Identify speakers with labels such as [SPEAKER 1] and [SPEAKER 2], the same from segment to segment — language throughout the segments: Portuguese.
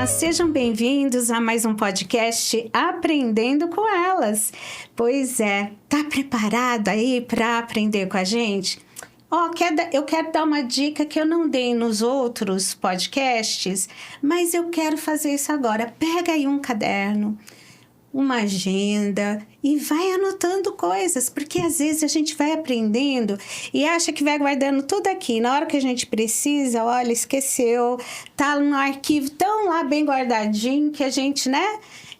[SPEAKER 1] sejam bem-vindos a mais um podcast Aprendendo com Elas. Pois é, tá preparado aí para aprender com a gente? Eu quero dar uma dica que eu não dei nos outros podcasts, mas eu quero fazer isso agora. Pega aí um caderno, uma agenda e vai anotando coisas, porque às vezes a gente vai aprendendo e acha que vai guardando tudo aqui. Na hora que a gente precisa, olha, esqueceu, tá no arquivo tão lá bem guardadinho que a gente,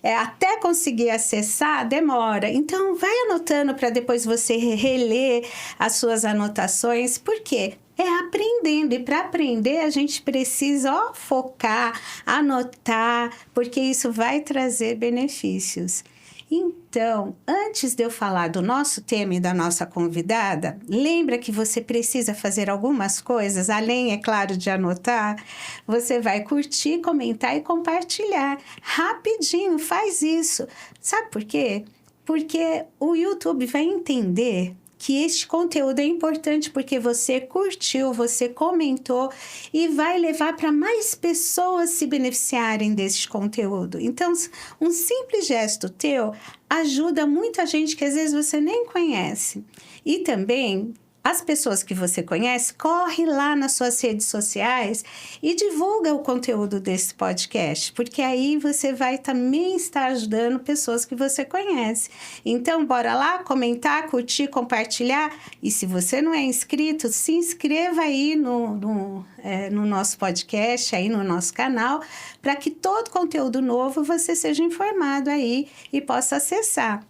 [SPEAKER 1] até conseguir acessar, demora. Então, vai anotando para depois você reler as suas anotações. Por quê? É aprendendo. E para aprender, a gente precisa focar, anotar, porque isso vai trazer benefícios. Então, antes de eu falar do nosso tema e da nossa convidada, lembra que você precisa fazer algumas coisas, além, é claro, de anotar. Você vai curtir, comentar e compartilhar. Rapidinho, faz isso. Sabe por quê? Porque o YouTube vai entender que este conteúdo é importante porque você curtiu, você comentou e vai levar para mais pessoas se beneficiarem deste conteúdo. Então, um simples gesto teu ajuda muita gente que às vezes você nem conhece. E também, as pessoas que você conhece, corre lá nas suas redes sociais e divulga o conteúdo desse podcast, porque aí você vai também estar ajudando pessoas que você conhece. Então, bora lá comentar, curtir, compartilhar. E se você não é inscrito, se inscreva aí no nosso podcast, aí no nosso canal, para que todo conteúdo novo você seja informado aí e possa acessar.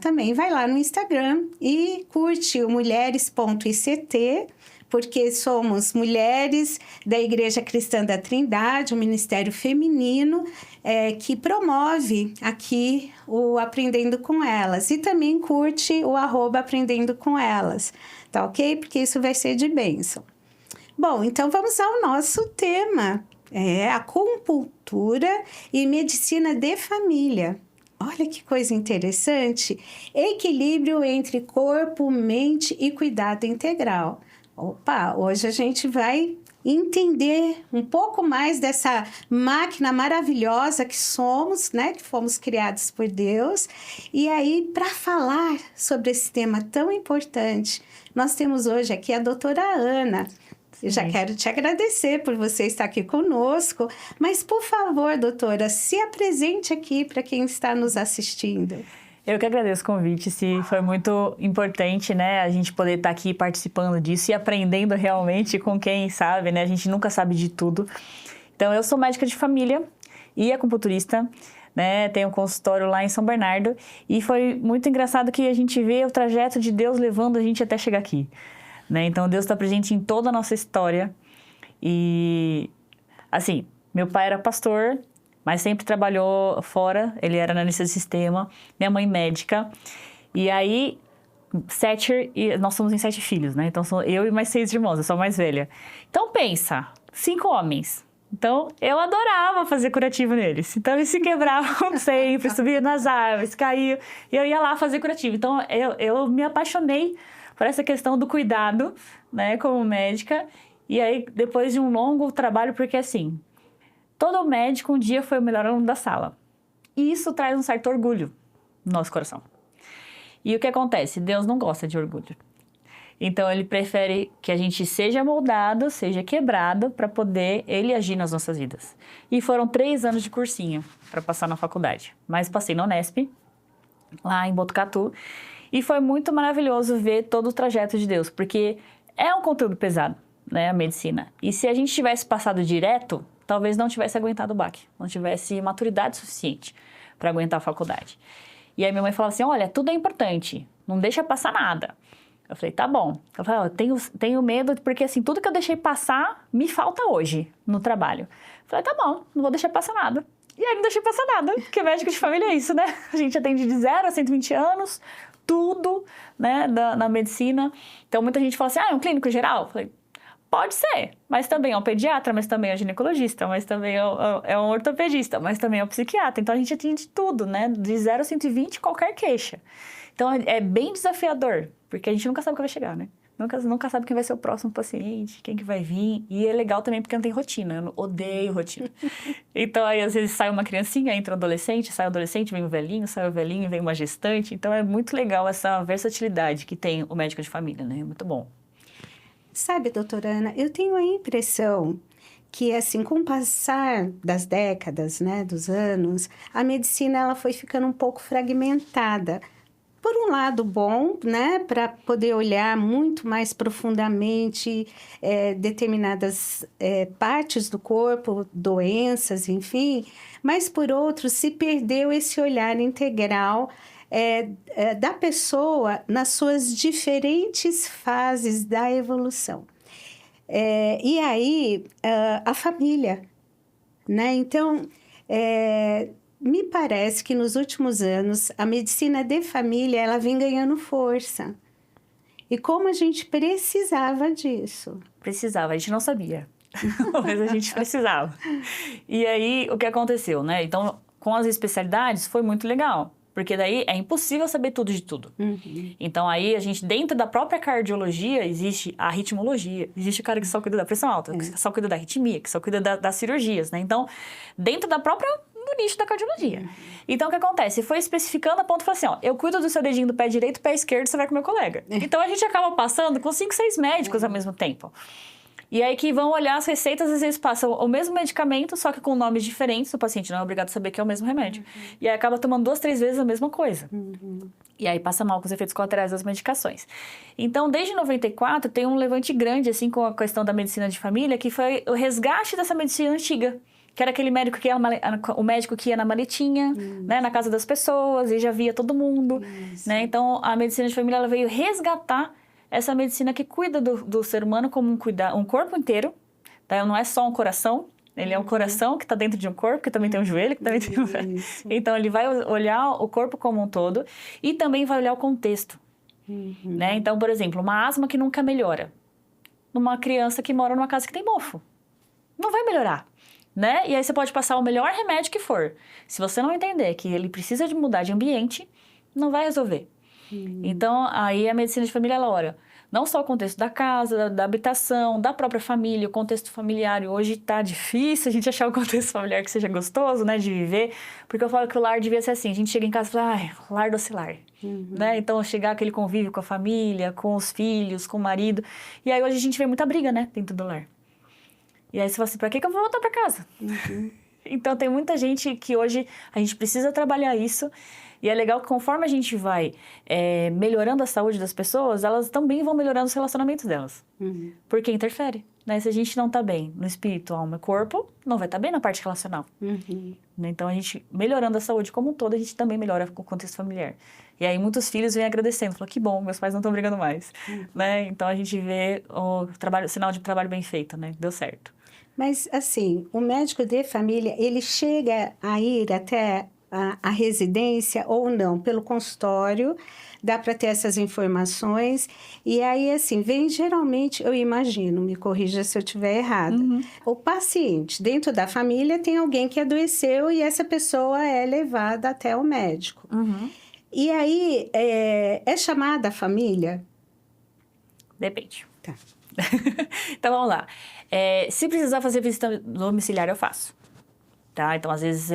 [SPEAKER 1] Também vai lá no Instagram e curte o mulheres.ict, porque somos mulheres da Igreja Cristã da Trindade, um ministério feminino que promove aqui o Aprendendo com Elas. E também curte o @Aprendendo com Elas, tá ok? Porque isso vai ser de bênção. Bom, então vamos ao nosso tema, acupuntura e medicina de família. Olha que coisa interessante, equilíbrio entre corpo, mente e cuidado integral. Hoje a gente vai entender um pouco mais dessa máquina maravilhosa que somos, que fomos criados por Deus. E aí, para falar sobre esse tema tão importante, nós temos hoje aqui a doutora Ana. Eu já quero te agradecer por você estar aqui conosco, mas, por favor, doutora, se apresente aqui para quem está nos assistindo.
[SPEAKER 2] Eu que agradeço o convite, foi muito importante, a gente poder estar aqui participando disso e aprendendo realmente com quem sabe, a gente nunca sabe de tudo. Então, eu sou médica de família e acupunturista, tenho um consultório lá em São Bernardo e foi muito engraçado que a gente vê o trajeto de Deus levando a gente até chegar aqui. Então, Deus está presente em toda a nossa história. E, assim, meu pai era pastor, mas sempre trabalhou fora. Ele era analista de sistema. Minha mãe médica. E aí, nós somos em 7 filhos, Então, sou eu e mais 6 irmãos. Eu sou a mais velha. Então, pensa, 5 homens. Então, eu adorava fazer curativo neles. Então, eles se quebravam sempre, subiam nas árvores, caíam. E eu ia lá fazer curativo. Então, eu me apaixonei por essa questão do cuidado, como médica. E aí, depois de um longo trabalho, porque assim, todo médico um dia foi o melhor aluno da sala. E isso traz um certo orgulho no nosso coração. E o que acontece? Deus não gosta de orgulho. Então, Ele prefere que a gente seja moldado, seja quebrado, para poder Ele agir nas nossas vidas. E foram 3 anos de cursinho para passar na faculdade. Mas passei na Unesp, lá em Botucatu. E foi muito maravilhoso ver todo o trajeto de Deus, porque é um conteúdo pesado, a medicina. E se a gente tivesse passado direto, talvez não tivesse aguentado o baque, não tivesse maturidade suficiente para aguentar a faculdade. E aí minha mãe falava assim, olha, tudo é importante, não deixa passar nada. Eu falei, tá bom. Eu falei, eu tenho medo, porque assim, tudo que eu deixei passar, me falta hoje no trabalho. Eu falei, tá bom, não vou deixar passar nada. E aí não deixei passar nada, porque médico de família é isso, A gente atende de 0 a 120 anos, tudo, na medicina. Então, muita gente fala assim, é um clínico geral? Eu falei, pode ser, mas também é um pediatra, mas também é um ginecologista, mas também é um ortopedista, mas também é um psiquiatra. Então, a gente atende tudo, de 0 a 120, qualquer queixa. Então, é bem desafiador, porque a gente nunca sabe o que vai chegar, Nunca sabe quem vai ser o próximo paciente, quem que vai vir. E é legal também porque não tem rotina. Eu odeio rotina. Então, aí, às vezes, sai uma criancinha, entra um adolescente, sai o adolescente, vem um velhinho, sai o velhinho, vem uma gestante. Então, é muito legal essa versatilidade que tem o médico de família, né? É muito bom.
[SPEAKER 1] Sabe, doutora Ana, eu tenho a impressão que, assim, com o passar das décadas, né, dos anos, a medicina ela foi ficando um pouco fragmentada. Por um lado, bom, né, para poder olhar muito mais profundamente determinadas partes do corpo, doenças, enfim, mas por outro, se perdeu esse olhar integral da pessoa nas suas diferentes fases da evolução. E aí, a família, né? Então, me parece que nos últimos anos a medicina de família ela vem ganhando força. E como a gente precisava disso.
[SPEAKER 2] Precisava, a gente não sabia, mas a gente precisava. E aí, o que aconteceu, né? Então, com as especialidades foi muito legal, porque daí é impossível saber tudo de tudo.
[SPEAKER 1] Uhum.
[SPEAKER 2] Então, aí a gente, dentro da própria cardiologia, existe a ritmologia, existe o cara que só cuida da pressão alta, que só cuida da arritmia, que só cuida das cirurgias, né? Então, dentro da própria no nicho da cardiologia. Então, o que acontece? Foi especificando a ponto, falou assim, ó, eu cuido do seu dedinho do pé direito, pé esquerdo, você vai com o meu colega. Então, a gente acaba passando com 5, 6 médicos ao mesmo tempo. E aí que vão olhar as receitas, às vezes passam o mesmo medicamento, só que com nomes diferentes, o paciente não é obrigado a saber que é o mesmo remédio. E aí acaba tomando 2, 3 vezes a mesma coisa. E aí passa mal com os efeitos colaterais das medicações. Então, desde 94, tem um levante grande, assim, com a questão da medicina de família, que foi o resgate dessa medicina antiga. Que era aquele médico que ia, o médico que ia na maletinha, né, na casa das pessoas, e já via todo mundo, né? Então, a medicina de família ela veio resgatar essa medicina que cuida do ser humano como um corpo inteiro, tá? Não é só um coração, ele é um coração que está dentro de um corpo, que também tem um joelho, que também tem um... Então, ele vai olhar o corpo como um todo e também vai olhar o contexto, né? Então, por exemplo, uma asma que nunca melhora, numa criança que mora numa casa que tem mofo, não vai melhorar. Né? E aí você pode passar o melhor remédio que for. Se você não entender que ele precisa de mudar de ambiente, não vai resolver. Então, aí a medicina de família, ela olha não só o contexto da casa, da habitação, da própria família, o contexto familiar. Hoje tá difícil a gente achar um contexto familiar que seja gostoso, né, de viver. Porque eu falo que o lar devia ser assim. A gente chega em casa e fala, ai, lar docilar. Né? Então, chegar aquele convívio com a família, com os filhos, com o marido. E aí, hoje a gente vê muita briga, né, dentro do lar. E aí você fala assim, pra que eu vou voltar pra casa? Então, tem muita gente que hoje a gente precisa trabalhar isso. E é legal que conforme a gente vai melhorando a saúde das pessoas, elas também vão melhorando os relacionamentos delas. Porque interfere, né? Se a gente não tá bem no espírito, alma e corpo, não vai estar bem na parte relacional. Né? Então, a gente melhorando a saúde como um todo, a gente também melhora o contexto familiar. E aí, muitos filhos vêm agradecendo. Falam, que bom, meus pais não estão brigando mais. Né? Então, a gente vê o sinal de trabalho bem feito, né? Deu certo.
[SPEAKER 1] Mas, assim, o médico de família, ele chega a ir até a residência ou não, pelo consultório, dá para ter essas informações. E aí, assim, vem geralmente, eu imagino, me corrija se eu estiver errada, o paciente, dentro da família, tem alguém que adoeceu e essa pessoa é levada até o médico. E aí, é chamada a família?
[SPEAKER 2] Depende.
[SPEAKER 1] Tá.
[SPEAKER 2] Então, vamos lá. Se precisar fazer visita domiciliar, eu faço. Tá? Então, às vezes,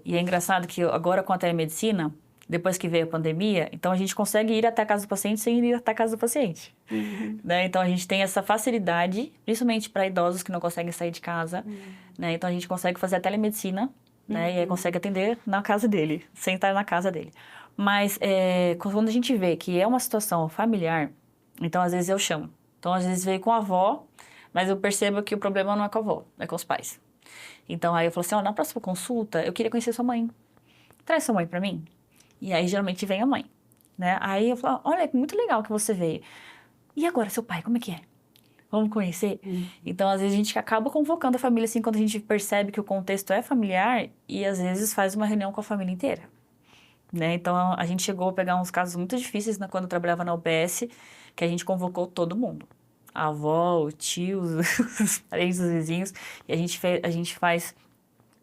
[SPEAKER 2] e é engraçado que agora com a telemedicina, depois que veio a pandemia, então a gente consegue ir até a casa do paciente sem ir até a casa do paciente. Né? Então, a gente tem essa facilidade, principalmente para idosos que não conseguem sair de casa. Né? Então, a gente consegue fazer a telemedicina, né? E aí consegue atender na casa dele, sem estar na casa dele. Mas, quando a gente vê que é uma situação familiar, então, às vezes, eu chamo. Então, às vezes, veio com a avó, mas eu percebo que o problema não é com a avó, é com os pais. Então, aí eu falo assim, na próxima consulta, eu queria conhecer sua mãe. Traz sua mãe pra mim. E aí, geralmente, vem a mãe, né? Aí eu falo, olha, muito legal que você veio. E agora, seu pai, como é que é? Vamos conhecer? Então, às vezes, a gente acaba convocando a família, assim, quando a gente percebe que o contexto é familiar e, às vezes, faz uma reunião com a família inteira. Né? Então, a gente chegou a pegar uns casos muito difíceis quando eu trabalhava na UBS, que a gente convocou todo mundo. A avó, o tio, os parentes, os vizinhos. E a gente faz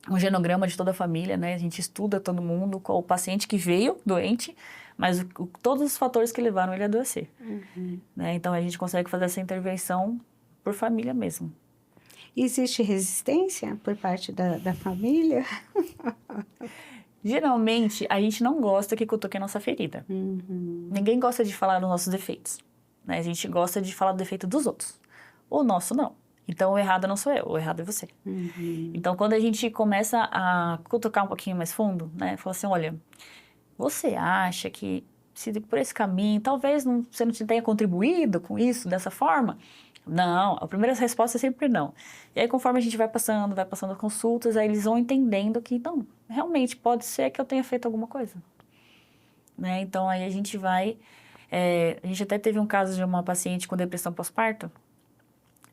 [SPEAKER 2] um genograma de toda a família, né? A gente estuda todo mundo, qual o paciente que veio doente, mas todos os fatores que levaram ele a adoecer. Né? Então, a gente consegue fazer essa intervenção por família mesmo.
[SPEAKER 1] Existe resistência por parte da família?
[SPEAKER 2] Geralmente, a gente não gosta que cutuque a nossa ferida. Ninguém gosta de falar dos nossos defeitos. Né? A gente gosta de falar do defeito dos outros. O nosso, não. Então, o errado não sou eu, o errado é você. Então, quando a gente começa a cutucar um pouquinho mais fundo, né? Fala assim, olha, você acha que se por esse caminho, talvez você não tenha contribuído com isso dessa forma? Não, a primeira resposta é sempre não. E aí, conforme a gente vai passando consultas, aí eles vão entendendo que, não, realmente, pode ser que eu tenha feito alguma coisa. Né? Então, aí a gente vai... a gente até teve um caso de uma paciente com depressão pós-parto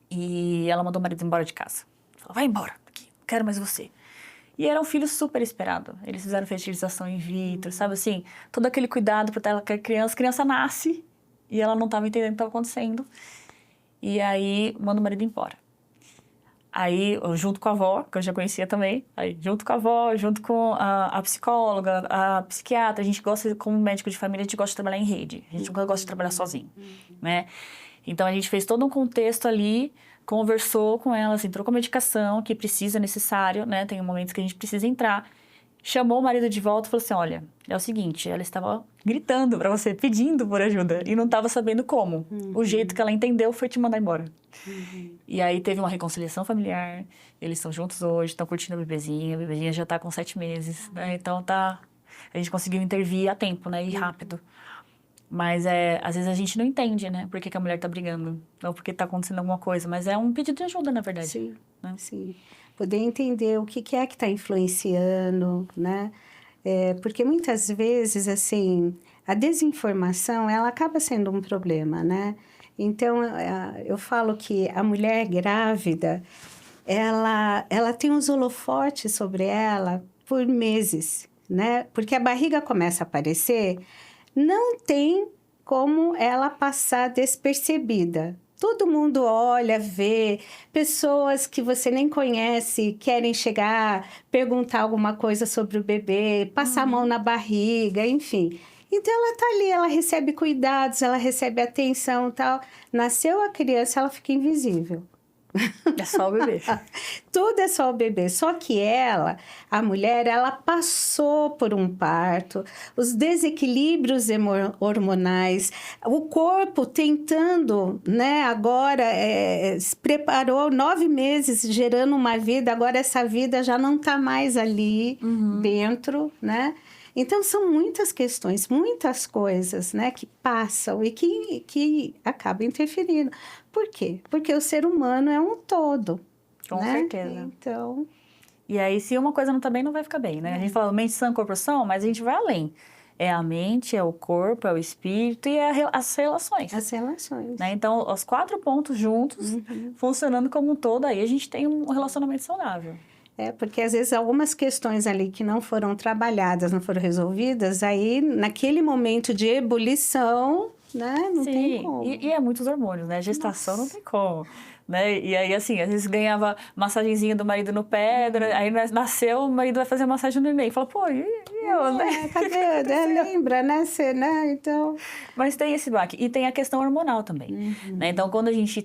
[SPEAKER 2] e ela mandou o marido embora de casa. Falou, vai embora, aqui, não quero mais você. E era um filho super esperado. Eles fizeram fertilização in vitro, sabe assim? Todo aquele cuidado para aquela criança. A criança nasce e ela não estava entendendo o que estava acontecendo. E aí, manda o marido embora. Aí, junto com a avó, que eu já conhecia também, aí, junto com a avó, junto com a psicóloga, a psiquiatra, a gente gosta, como médico de família, a gente gosta de trabalhar em rede. A gente não gosta de trabalhar sozinho, né? Então, a gente fez todo um contexto ali, conversou com elas, entrou com a medicação que precisa, necessário, né? Tem momentos que a gente precisa entrar. Chamou o marido de volta e falou assim, olha, é o seguinte, ela estava gritando pra você, pedindo por ajuda, e não estava sabendo como. O jeito que ela entendeu foi te mandar embora. E aí teve uma reconciliação familiar, eles estão juntos hoje, estão curtindo a bebezinha já está com 7 meses, né? Então a gente conseguiu intervir a tempo, né? E rápido. Mas às vezes a gente não entende, né? Por que a mulher está brigando, ou porque está acontecendo alguma coisa, mas é um pedido de ajuda, na verdade.
[SPEAKER 1] Sim,
[SPEAKER 2] né?
[SPEAKER 1] Sim. Poder entender o que é que está influenciando, né? Porque muitas vezes, assim, a desinformação, ela acaba sendo um problema, né? Então, eu falo que a mulher grávida, ela tem uns holofotes sobre ela por meses, né? Porque a barriga começa a aparecer, não tem como ela passar despercebida. Todo mundo olha, vê, pessoas que você nem conhece querem chegar, perguntar alguma coisa sobre o bebê, passar a mão na barriga, enfim. Então, ela está ali, ela recebe cuidados, ela recebe atenção e tal. Nasceu a criança, ela fica invisível.
[SPEAKER 2] É só o bebê.
[SPEAKER 1] Tudo é só o bebê. Só que ela, a mulher, ela passou por um parto, os desequilíbrios hormonais, o corpo tentando, né? Agora, se preparou 9 meses gerando uma vida, agora essa vida já não está mais ali dentro, né? Então, são muitas questões, muitas coisas, né, que passam e que acabam interferindo. Por quê? Porque o ser humano é um todo.
[SPEAKER 2] Com
[SPEAKER 1] né?
[SPEAKER 2] certeza.
[SPEAKER 1] Então...
[SPEAKER 2] E aí, se uma coisa não tá bem, não vai ficar bem, né? A gente fala mente sã, corpo são, mas a gente vai além. É a mente, é o corpo, é o espírito e as relações.
[SPEAKER 1] As relações.
[SPEAKER 2] Né? Então, os 4 pontos juntos, funcionando como um todo, aí a gente tem um relacionamento saudável.
[SPEAKER 1] Porque às vezes algumas questões ali que não foram trabalhadas, não foram resolvidas, aí naquele momento de ebulição, né, não tem como.
[SPEAKER 2] E é muitos hormônios, né? Gestação não tem como. Né? E aí, assim, às vezes ganhava massagenzinha do marido no pé, aí nasceu, o marido vai fazer massagem no neném. Fala, pô, e eu, né?
[SPEAKER 1] Cadê? Lembra, né? Você, né? Então...
[SPEAKER 2] Mas tem esse baque. E tem a questão hormonal também. Né? Então, quando a gente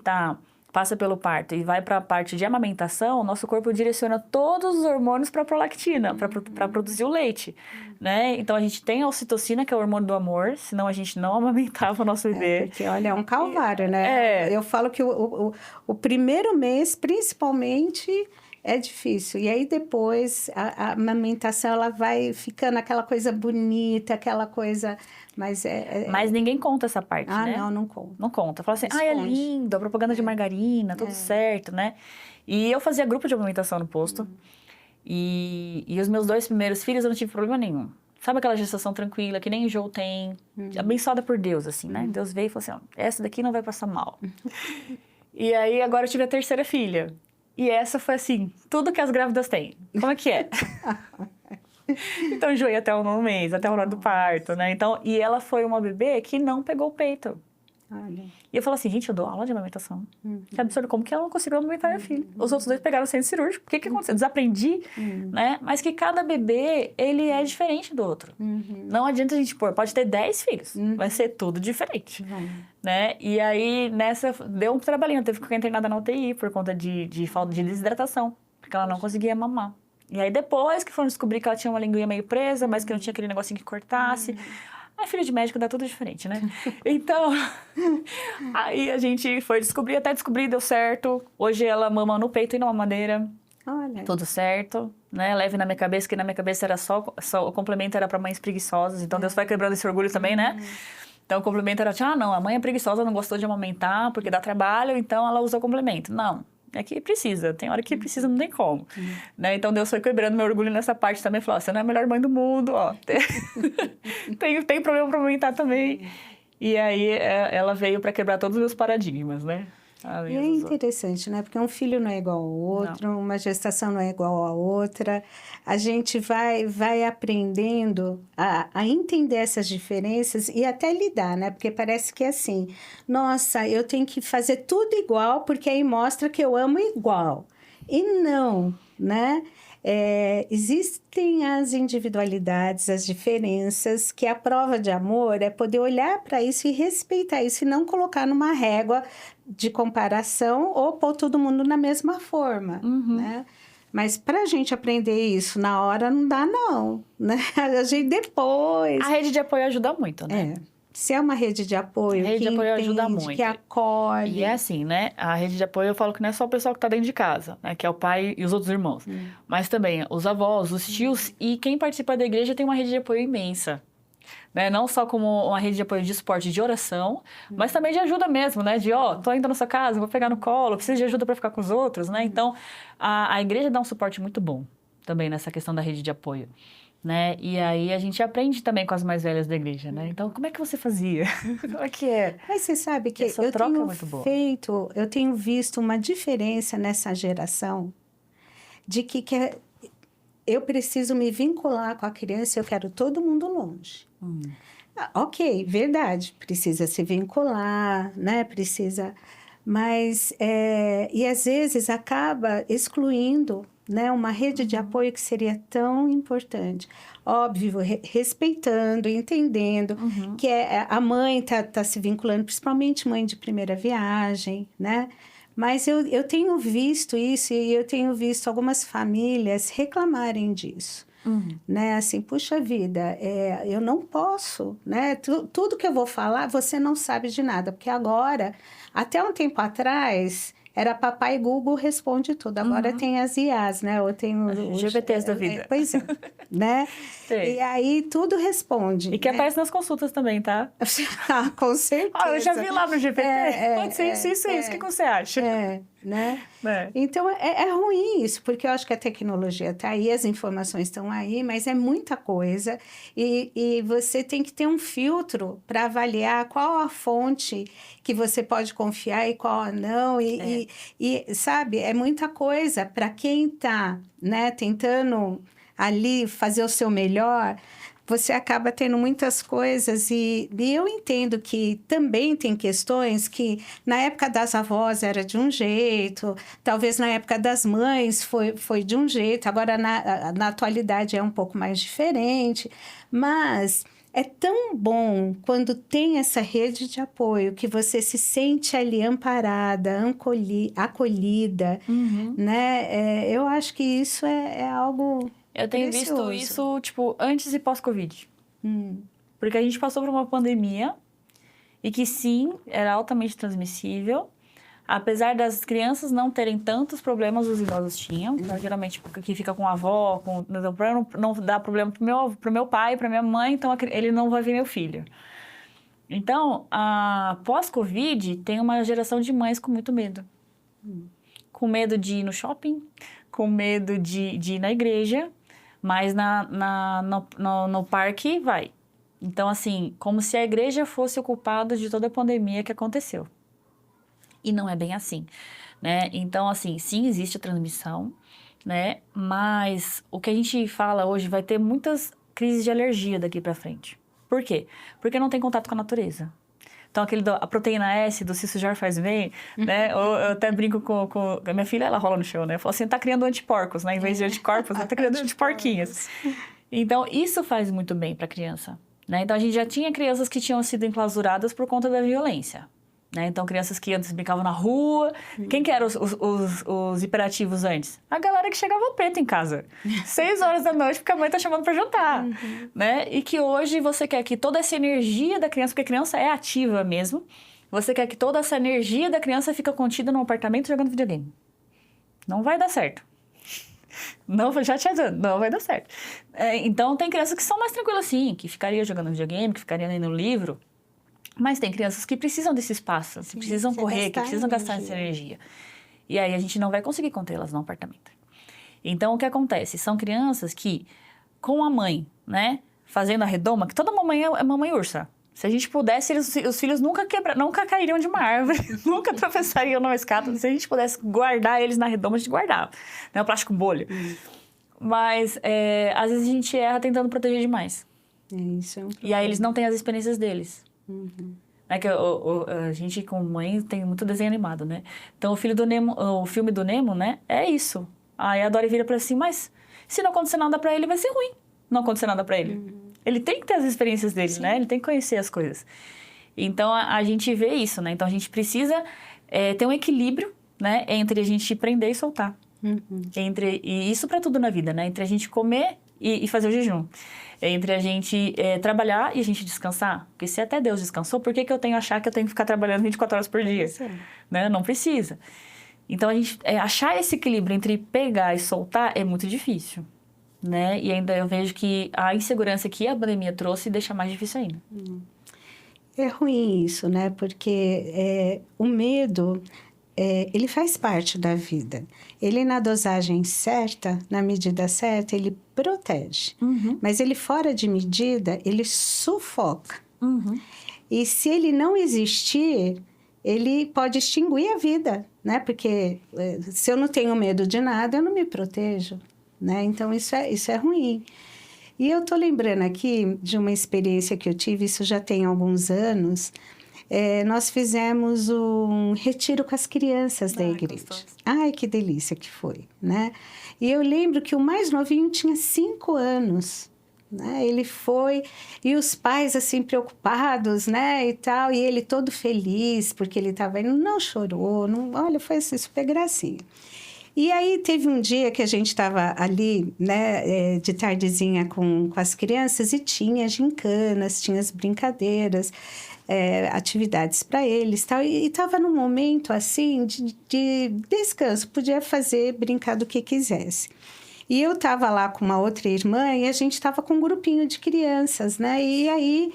[SPEAKER 2] passa pelo parto e vai para a parte de amamentação, o nosso corpo direciona todos os hormônios para a prolactina, para produzir o leite, né? Então, a gente tem a ocitocina, que é o hormônio do amor, senão a gente não amamentava o nosso bebê.
[SPEAKER 1] Porque, olha, é um calvário, né? Eu falo que o primeiro mês, principalmente, é difícil. E aí, depois, a amamentação, ela vai ficando aquela coisa bonita, aquela coisa... Mas
[SPEAKER 2] ninguém conta essa parte, né?
[SPEAKER 1] Não conta.
[SPEAKER 2] Não conta. Fala assim, é lindo, a propaganda de margarina, tudo certo, né? E eu fazia grupo de amamentação no posto. E os meus 2 primeiros filhos eu não tive problema nenhum. Sabe aquela gestação tranquila, que nem enjoo tem? Abençoada por Deus, assim, né? Deus veio e falou assim, essa daqui não vai passar mal. E aí, agora eu tive a 3ª filha. E essa foi assim, tudo que as grávidas têm. Como é que é? Então, enjoei até o 9º mês, até a hora do parto, né? Então, e ela foi uma bebê que não pegou o peito.
[SPEAKER 1] Olha.
[SPEAKER 2] E eu falo assim, gente, eu dou aula de amamentação. Que absurdo, como que eu não consigo amamentar minha filha? Os outros 2 pegaram centro cirúrgico. O que aconteceu? Desaprendi, né? Mas que cada bebê, ele é diferente do outro. Não adianta a gente pôr, pode ter 10 filhos, vai ser tudo diferente, né? E aí, nessa, deu um trabalhinho, teve que ficar internada na UTI por conta de falta de desidratação, porque ela não conseguia mamar. E aí, depois que foram descobrir que ela tinha uma linguinha meio presa, mas que não tinha aquele negocinho que cortasse... Aí, filho de médico dá tudo diferente, né? Então, aí a gente foi descobrir, até descobrir, deu certo. Hoje ela mama no peito e na mamadeira.
[SPEAKER 1] Olha.
[SPEAKER 2] Tudo certo, né? Leve na minha cabeça, que na minha cabeça era só o complemento era para mães preguiçosas. Então, Deus vai quebrando esse orgulho também, né? Então, o complemento era, não, a mãe é preguiçosa, não gostou de amamentar porque dá trabalho, então ela usa o complemento. Não. É que precisa, tem hora que precisa, não tem como, né? Então, Deus foi quebrando meu orgulho nessa parte também, falou, você não é a melhor mãe do mundo, ó, tem problema pra amamentar também. E aí, ela veio para quebrar todos os meus paradigmas, né?
[SPEAKER 1] E é interessante, né? Porque um filho não é igual ao outro, uma gestação não é igual à outra. A gente vai aprendendo a entender essas diferenças e até lidar, né? Porque parece que é assim, nossa, eu tenho que fazer tudo igual porque aí mostra que eu amo igual. E não, né? Existem as individualidades, as diferenças, que a prova de amor é poder olhar para isso e respeitar isso e não colocar numa régua de comparação ou pôr todo mundo na mesma forma, né? Mas para a gente aprender isso na hora não dá não, né? A gente depois...
[SPEAKER 2] A rede de apoio ajuda muito, né?
[SPEAKER 1] Se é uma rede de apoio,
[SPEAKER 2] a rede de apoio ajuda muito.
[SPEAKER 1] Que acolhe.
[SPEAKER 2] E é assim, né? A rede de apoio, eu falo que não é só o pessoal que está dentro de casa, né? Que é o pai e os outros irmãos. Mas também os avós, os tios e quem participa da igreja tem uma rede de apoio imensa. Né? Não só como uma rede de apoio de suporte de oração, mas também de ajuda mesmo, né? De, tô indo na sua casa, vou pegar no colo, preciso de ajuda para ficar com os outros, né? Então, a igreja dá um suporte muito bom também nessa questão da rede de apoio. Né? E aí a gente aprende também com as mais velhas da igreja, né? Então, como é que você fazia? Como é que é?
[SPEAKER 1] Mas você sabe que
[SPEAKER 2] essa troca é muito boa.
[SPEAKER 1] Eu tenho visto uma diferença nessa geração de que eu preciso me vincular com a criança, eu quero todo mundo longe. Ok, verdade, precisa se vincular, né? Precisa... Mas, e às vezes acaba excluindo, né, uma rede de apoio que seria tão importante. Óbvio, respeitando, entendendo que a mãe tá se vinculando, principalmente mãe de primeira viagem, né? Mas eu tenho visto isso e eu tenho visto algumas famílias reclamarem disso. Né? Assim, puxa vida, eu não posso, né? Tudo que eu vou falar, você não sabe de nada, porque agora, até um tempo atrás, era papai Google responde tudo. Agora tem as IAs, né? Ou tem os
[SPEAKER 2] GPTs da vida.
[SPEAKER 1] Pois é, né? E aí tudo responde.
[SPEAKER 2] E que aparece nas consultas também, tá?
[SPEAKER 1] Com certeza.
[SPEAKER 2] Eu já vi lá no GPT. Pode ser isso. O que você acha?
[SPEAKER 1] Né? Então, é ruim isso, porque eu acho que a tecnologia está aí, as informações estão aí, mas é muita coisa e você tem que ter um filtro para avaliar qual a fonte que você pode confiar e qual não. E sabe, é muita coisa para quem está, né, tentando ali fazer o seu melhor. Você acaba tendo muitas coisas e eu entendo que também tem questões que na época das avós era de um jeito, talvez na época das mães foi de um jeito, agora na atualidade é um pouco mais diferente, mas é tão bom quando tem essa rede de apoio que você se sente ali amparada, acolhida, né? Eu acho que isso é algo...
[SPEAKER 2] Eu tenho visto isso, tipo, antes e pós-Covid. Porque a gente passou por uma pandemia e que, sim, era altamente transmissível. Apesar das crianças não terem tantos problemas, os idosos tinham. Então, geralmente, que fica com a avó, não dá problema pro meu pai, pra minha mãe, então ele não vai ver meu filho. Então, pós-Covid, tem uma geração de mães com muito medo. Com medo de ir no shopping, com medo de ir na igreja, mas no parque vai. Então, assim, como se a igreja fosse o culpado de toda a pandemia que aconteceu. E não é bem assim, né? Então, assim, sim, existe a transmissão, né? Mas o que a gente fala hoje vai ter muitas crises de alergia daqui pra frente. Por quê? Porque não tem contato com a natureza. Então, a proteína S do se sujar faz bem, né? Ou eu até brinco com a minha filha, ela rola no chão, né? Eu falo assim, tá criando antiporcos, né? Em vez de anticorpos, tá criando antiporquinhos. Então, isso faz muito bem para a criança, né? Então, a gente já tinha crianças que tinham sido enclausuradas por conta da violência, né? Então, crianças que antes brincavam na rua. Quem que eram os hiperativos antes? A galera que chegava preto em casa. 6 horas da noite, porque a mãe tá chamando para jantar, né? E que hoje você quer que toda essa energia da criança, porque a criança é ativa mesmo, você quer que toda essa energia da criança fica contida num apartamento jogando videogame. Não vai dar certo. Não, já te adianto, não vai dar certo. Então, tem crianças que são mais tranquilas, sim, que ficariam jogando videogame, que ficariam lendo livro. Mas tem crianças que precisam desse espaço, que precisam correr, que precisam gastar essa energia. E aí, a gente não vai conseguir contê-las no apartamento. Então, o que acontece? São crianças que, com a mãe, né, fazendo a redoma, que toda mamãe é mamãe ursa. Se a gente pudesse, os filhos nunca cairiam de uma árvore, nunca tropeçariam numa escada. Se a gente pudesse guardar eles na redoma, a gente guardava. Né? O plástico bolha. Mas, às vezes, a gente erra tentando proteger demais.
[SPEAKER 1] Isso é um problema.
[SPEAKER 2] E aí, eles não têm as experiências deles. É que a gente, como mãe, tem muito desenho animado, né? Então, o filme do Nemo, né? É isso. Aí a Dory vira pra assim, mas se não acontecer nada pra ele, vai ser ruim. Não acontecer nada pra ele. Ele tem que ter as experiências dele, né? Ele tem que conhecer as coisas. Então, a gente vê isso, né? Então, a gente precisa ter um equilíbrio, né? Entre a gente prender e soltar. E isso pra tudo na vida, né? Entre a gente comer e fazer o jejum. Entre a gente trabalhar e a gente descansar. Porque se até Deus descansou, por que eu tenho que achar que eu tenho que ficar trabalhando 24 horas por dia? Né? Não precisa. Então, a gente achar esse equilíbrio entre pegar e soltar é muito difícil. Né? E ainda eu vejo que a insegurança que a pandemia trouxe deixa mais difícil ainda.
[SPEAKER 1] É ruim isso, né? Porque o medo, ele faz parte da vida. Ele, na dosagem certa, na medida certa, ele protege. Mas ele, fora de medida, ele sufoca. E se ele não existir, ele pode extinguir a vida, né? Porque se eu não tenho medo de nada, eu não me protejo. Né? Então, isso é ruim. E eu estou lembrando aqui de uma experiência que eu tive, isso já tem alguns anos. Nós fizemos um retiro com as crianças da igreja.
[SPEAKER 2] Gostoso.
[SPEAKER 1] Ai, que delícia que foi, né? E eu lembro que o mais novinho tinha 5 anos, né? Ele foi, e os pais, assim, preocupados, né, e tal. E ele todo feliz, porque ele estava indo, não chorou, olha, foi assim, super gracinha. E aí, teve um dia que a gente estava ali, né, de tardezinha com as crianças e tinha gincanas, tinha as brincadeiras, atividades para eles tal, e estava num momento, assim, de descanso, podia brincar do que quisesse. E eu estava lá com uma outra irmã e a gente estava com um grupinho de crianças, né, e aí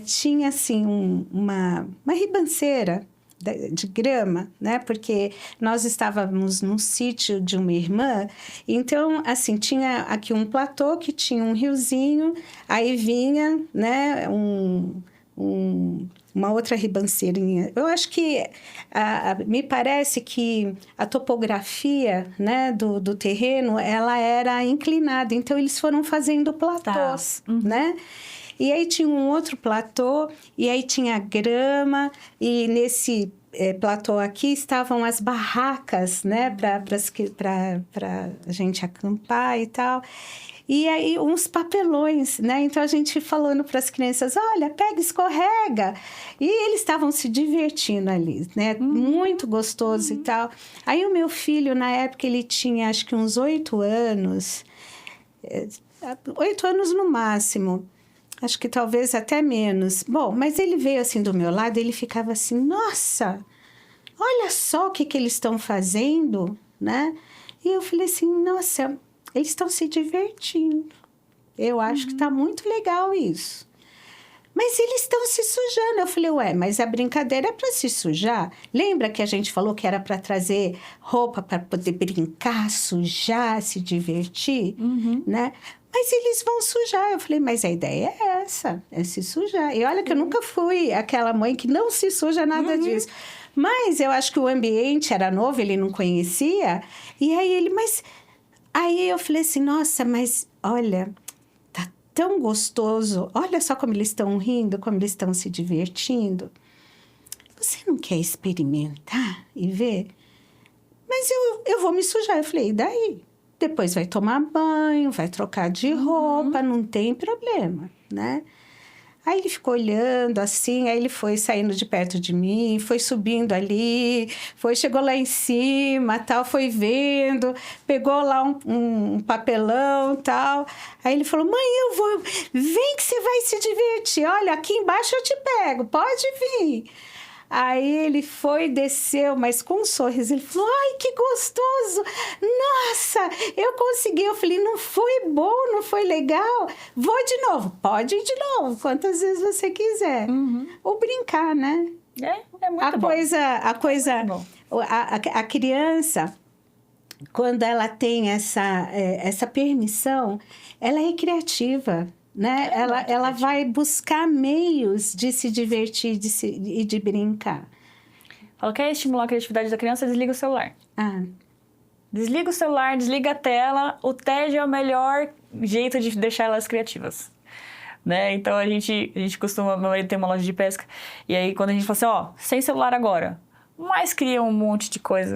[SPEAKER 1] tinha, assim, uma ribanceira de grama, né? Porque nós estávamos num sítio de uma irmã, então, assim, tinha aqui um platô que tinha um riozinho, aí vinha, né, uma outra ribanceirinha. Eu acho que, me parece que a topografia, né, do terreno, ela era inclinada, então eles foram fazendo platôs, né? E aí tinha um outro platô, e aí tinha grama, e nesse platô aqui estavam as barracas, né, para a gente acampar e tal. E aí uns papelões, né? Então a gente falando para as crianças, olha, pega, escorrega. E eles estavam se divertindo ali, né? Muito gostoso e tal. Aí o meu filho, na época, ele tinha acho que uns 8 anos, 8 anos no máximo. Acho que talvez até menos. Bom, mas ele veio assim do meu lado, ele ficava assim, nossa, olha só o que eles estão fazendo, né? E eu falei assim, nossa, eles estão se divertindo. Eu acho que está muito legal isso. Mas eles estão se sujando. Eu falei, ué, mas a brincadeira é para se sujar? Lembra que a gente falou que era para trazer roupa para poder brincar, sujar, se divertir, né? Mas eles vão sujar. Eu falei, mas a ideia é essa, é se sujar. E olha que eu nunca fui aquela mãe que não se suja nada disso. Mas eu acho que o ambiente era novo, ele não conhecia. E aí ele, mas... Aí eu falei assim, nossa, mas olha, tá tão gostoso. Olha só como eles estão rindo, como eles estão se divertindo. Você não quer experimentar e ver? Mas eu vou me sujar. Eu falei, e daí? Depois vai tomar banho, vai trocar de roupa, não tem problema, né? Aí ele ficou olhando assim, aí ele foi saindo de perto de mim, foi subindo ali, chegou lá em cima, tal, foi vendo, pegou lá um papelão, tal. Aí ele falou, mãe, vem que você vai se divertir, olha, aqui embaixo eu te pego, pode vir. Aí ele foi, desceu, mas com um sorriso. Ele falou, ai, que gostoso! Nossa, eu consegui. Eu falei, não foi bom, não foi legal? Vou de novo. Pode ir de novo, quantas vezes você quiser. Ou brincar, né?
[SPEAKER 2] É muito bom.
[SPEAKER 1] A criança, quando ela tem essa permissão, ela é criativa. Né? Ela vai buscar meios de se divertir e de brincar.
[SPEAKER 2] Fala, quer estimular a criatividade da criança, desliga o celular. Desliga o celular, desliga a tela. O tédio é o melhor jeito de deixar elas criativas. Né? Então, a gente costuma... Meu marido tem uma loja de pesca. E aí, quando a gente fala assim, ó, sem celular agora. Mas cria um monte de coisa.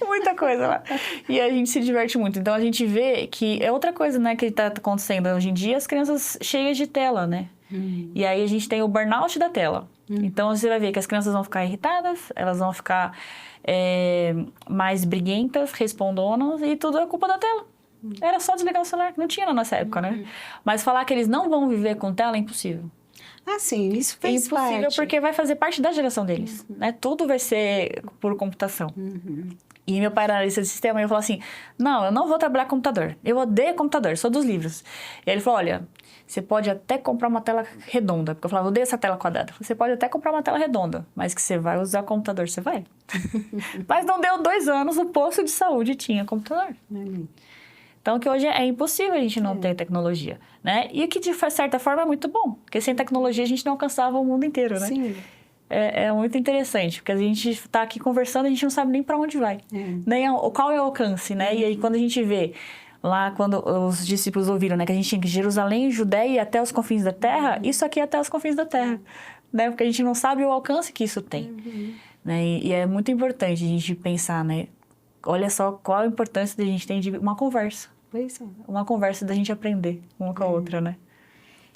[SPEAKER 2] Muita coisa lá. E a gente se diverte muito. Então, a gente vê que é outra coisa, né, que está acontecendo hoje em dia, as crianças cheias de tela, né? E aí, a gente tem o burnout da tela. Então, você vai ver que as crianças vão ficar irritadas, elas vão ficar mais briguentas, respondonas, e tudo é culpa da tela. Era só desligar o celular, não tinha na nossa época, né? Mas falar que eles não vão viver com tela é impossível.
[SPEAKER 1] Sim, isso faz parte.
[SPEAKER 2] É impossível porque vai fazer parte da geração deles, né? Tudo vai ser por computação. E meu pai era analista de sistema e eu falava assim, não, eu não vou trabalhar com computador. Eu odeio computador, sou dos livros. E ele falou, olha, você pode até comprar uma tela redonda. Porque eu falava, eu odeio essa tela quadrada. Você pode até comprar uma tela redonda, mas que você vai usar computador, você vai. Mas não deu 2 anos, o posto de saúde tinha computador. Então, que hoje é impossível a gente não ter tecnologia, né? E que, de certa forma, é muito bom. Porque sem tecnologia a gente não alcançava o mundo inteiro, né?
[SPEAKER 1] Sim.
[SPEAKER 2] É muito interessante, porque a gente está aqui conversando, a gente não sabe nem para onde vai, nem qual é o alcance, né? E aí, quando a gente vê lá, quando os discípulos ouviram, né, que a gente tinha que Jerusalém, Judéia e até os confins da terra, isso aqui é até os confins da terra, né? Porque a gente não sabe o alcance que isso tem, né? E é muito importante a gente pensar, né? Olha só qual a importância da gente ter de uma conversa.
[SPEAKER 1] Pois é.
[SPEAKER 2] Uma conversa da gente aprender uma com a outra, né?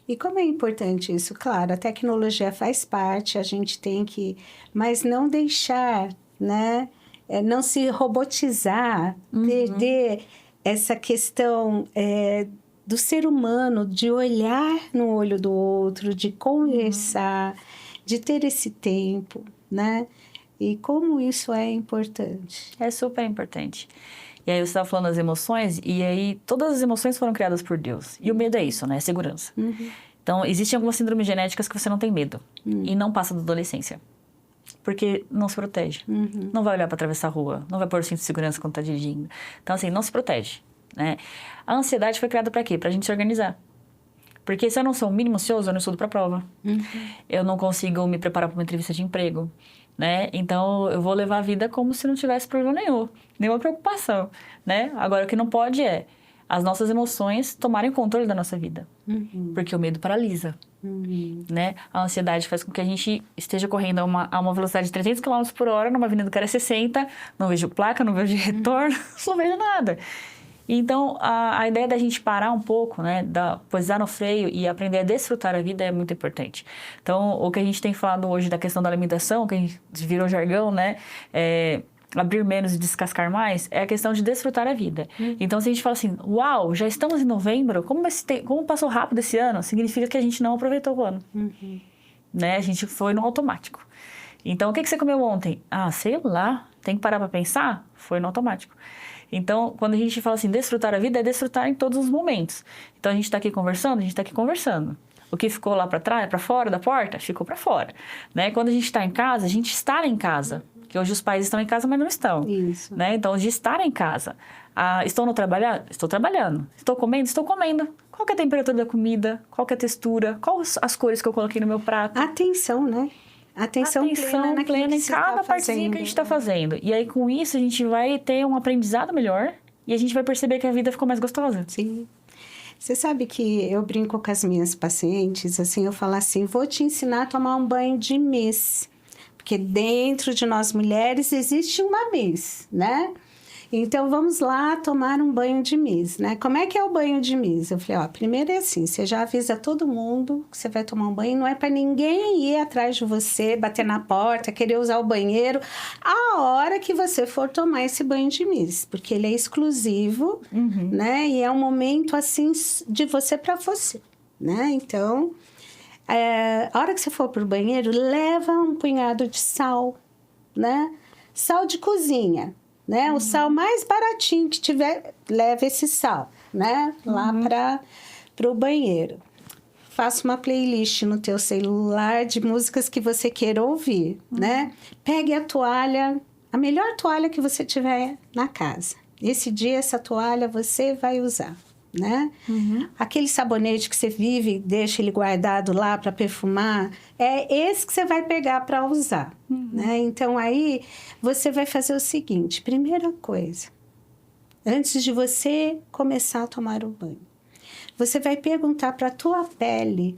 [SPEAKER 1] E como é importante isso? Claro, a tecnologia faz parte, a gente tem que... Mas não deixar, né? Não se robotizar, perder essa questão do ser humano, de olhar no olho do outro, de conversar, de ter esse tempo, né? E como isso é importante.
[SPEAKER 2] É super importante. E aí você estava falando das emoções, e aí todas as emoções foram criadas por Deus. E o medo é isso, né? É segurança. Então, existem algumas síndromes genéticas que você não tem medo. E não passa da adolescência. Porque não se protege. Não vai olhar para atravessar a rua. Não vai pôr o cinto de segurança quando está dirigindo. Então, assim, não se protege, né? A ansiedade foi criada para quê? Para a gente se organizar. Porque se eu não sou um mínimo ansioso, eu não estudo para a prova. Eu não consigo me preparar para uma entrevista de emprego. Né? Então, eu vou levar a vida como se não tivesse problema nenhum, nenhuma preocupação, né? Agora, o que não pode é as nossas emoções tomarem controle da nossa vida, porque o medo paralisa, né? A ansiedade faz com que a gente esteja correndo a uma velocidade de 300 km por hora numa avenida que era 60, não vejo placa, não vejo retorno, não vejo nada. Então, a ideia da gente parar um pouco, né, pisar no freio e aprender a desfrutar a vida é muito importante. Então, o que a gente tem falado hoje da questão da alimentação, que a gente virou jargão, né, abrir menos e descascar mais, é a questão de desfrutar a vida. Então, se a gente fala assim, uau, já estamos em novembro, como passou rápido esse ano, significa que a gente não aproveitou o ano. Né? A gente foi no automático. Então, o que você comeu ontem? Sei lá, tem que parar para pensar? Foi no automático. Então, quando a gente fala assim, desfrutar a vida, é desfrutar em todos os momentos. Então, a gente está aqui conversando, a gente está aqui conversando. O que ficou lá para trás, para fora da porta, ficou para fora. Né? Quando a gente está em casa, a gente está em casa. Porque hoje os pais estão em casa, mas não estão.
[SPEAKER 1] Isso.
[SPEAKER 2] Né? Então, de estar em casa. Estou no trabalhar? Estou trabalhando. Estou comendo? Estou comendo. Qual que é a temperatura da comida? Qual que é a textura? Quais as cores que eu coloquei no meu prato?
[SPEAKER 1] Atenção, né? Atenção plena
[SPEAKER 2] em cada partezinha que a gente está fazendo. E aí, com isso, a gente vai ter um aprendizado melhor e a gente vai perceber que a vida ficou mais gostosa.
[SPEAKER 1] Sim. Você sabe que eu brinco com as minhas pacientes, assim, eu falo assim, vou te ensinar a tomar um banho de Miss. Porque dentro de nós mulheres existe uma Miss, né? Então, vamos lá tomar um banho de Miss, né? Como é que é o banho de Miss? Eu falei, ó, primeiro é assim, você já avisa todo mundo que você vai tomar um banho, não é para ninguém ir atrás de você, bater na porta, querer usar o banheiro, a hora que você for tomar esse banho de Miss, porque ele é exclusivo, né? E é um momento, assim, de você para você, né? Então, a hora que você for pro banheiro, leva um punhado de sal, né? Sal de cozinha. Né? O sal mais baratinho que tiver, leva esse sal, né? Lá para o banheiro. Faça uma playlist no teu celular de músicas que você queira ouvir, né? Pegue a toalha, a melhor toalha que você tiver na casa. Esse dia, essa toalha você vai usar, né? Aquele sabonete que você vive, deixa ele guardado lá para perfumar, é esse que você vai pegar para usar, né? Então, aí, você vai fazer o seguinte, primeira coisa, antes de você começar a tomar o banho, você vai perguntar para a tua pele,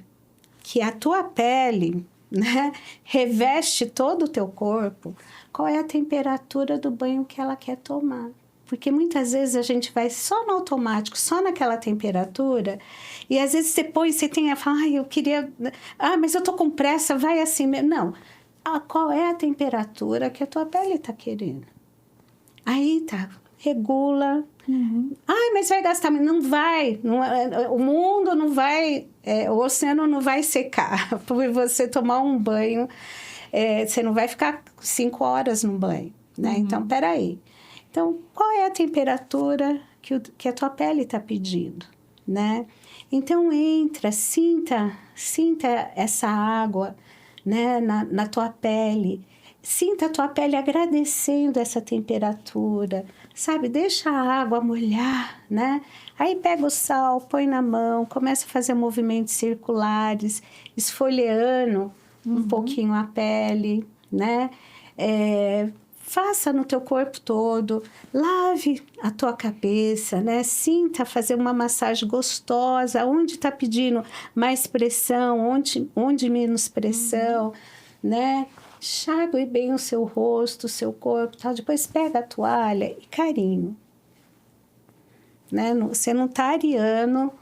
[SPEAKER 1] que a tua pele, né, reveste todo o teu corpo, qual é a temperatura do banho que ela quer tomar. Porque muitas vezes a gente vai só no automático, só naquela temperatura, e às vezes você tem a falar, eu queria, mas eu tô com pressa, vai assim mesmo. Não, qual é a temperatura que a tua pele tá querendo? Aí tá, regula. Mas vai gastar, não vai, o mundo não vai, o oceano não vai secar por você tomar um banho, você não vai ficar 5 horas no banho, né? Então, peraí. Então, qual é a temperatura que a tua pele está pedindo, né? Então, sinta essa água, né, na tua pele. Sinta a tua pele agradecendo essa temperatura, sabe? Deixa a água molhar, né? Aí pega o sal, põe na mão, começa a fazer movimentos circulares, esfoliando um pouquinho a pele, né? Faça no teu corpo todo, lave a tua cabeça, né? Sinta fazer uma massagem gostosa, onde está pedindo mais pressão, onde menos pressão, né? Enxague bem o seu rosto, o seu corpo, tal. Depois pega a toalha e carinho. Né? Você não está ariano.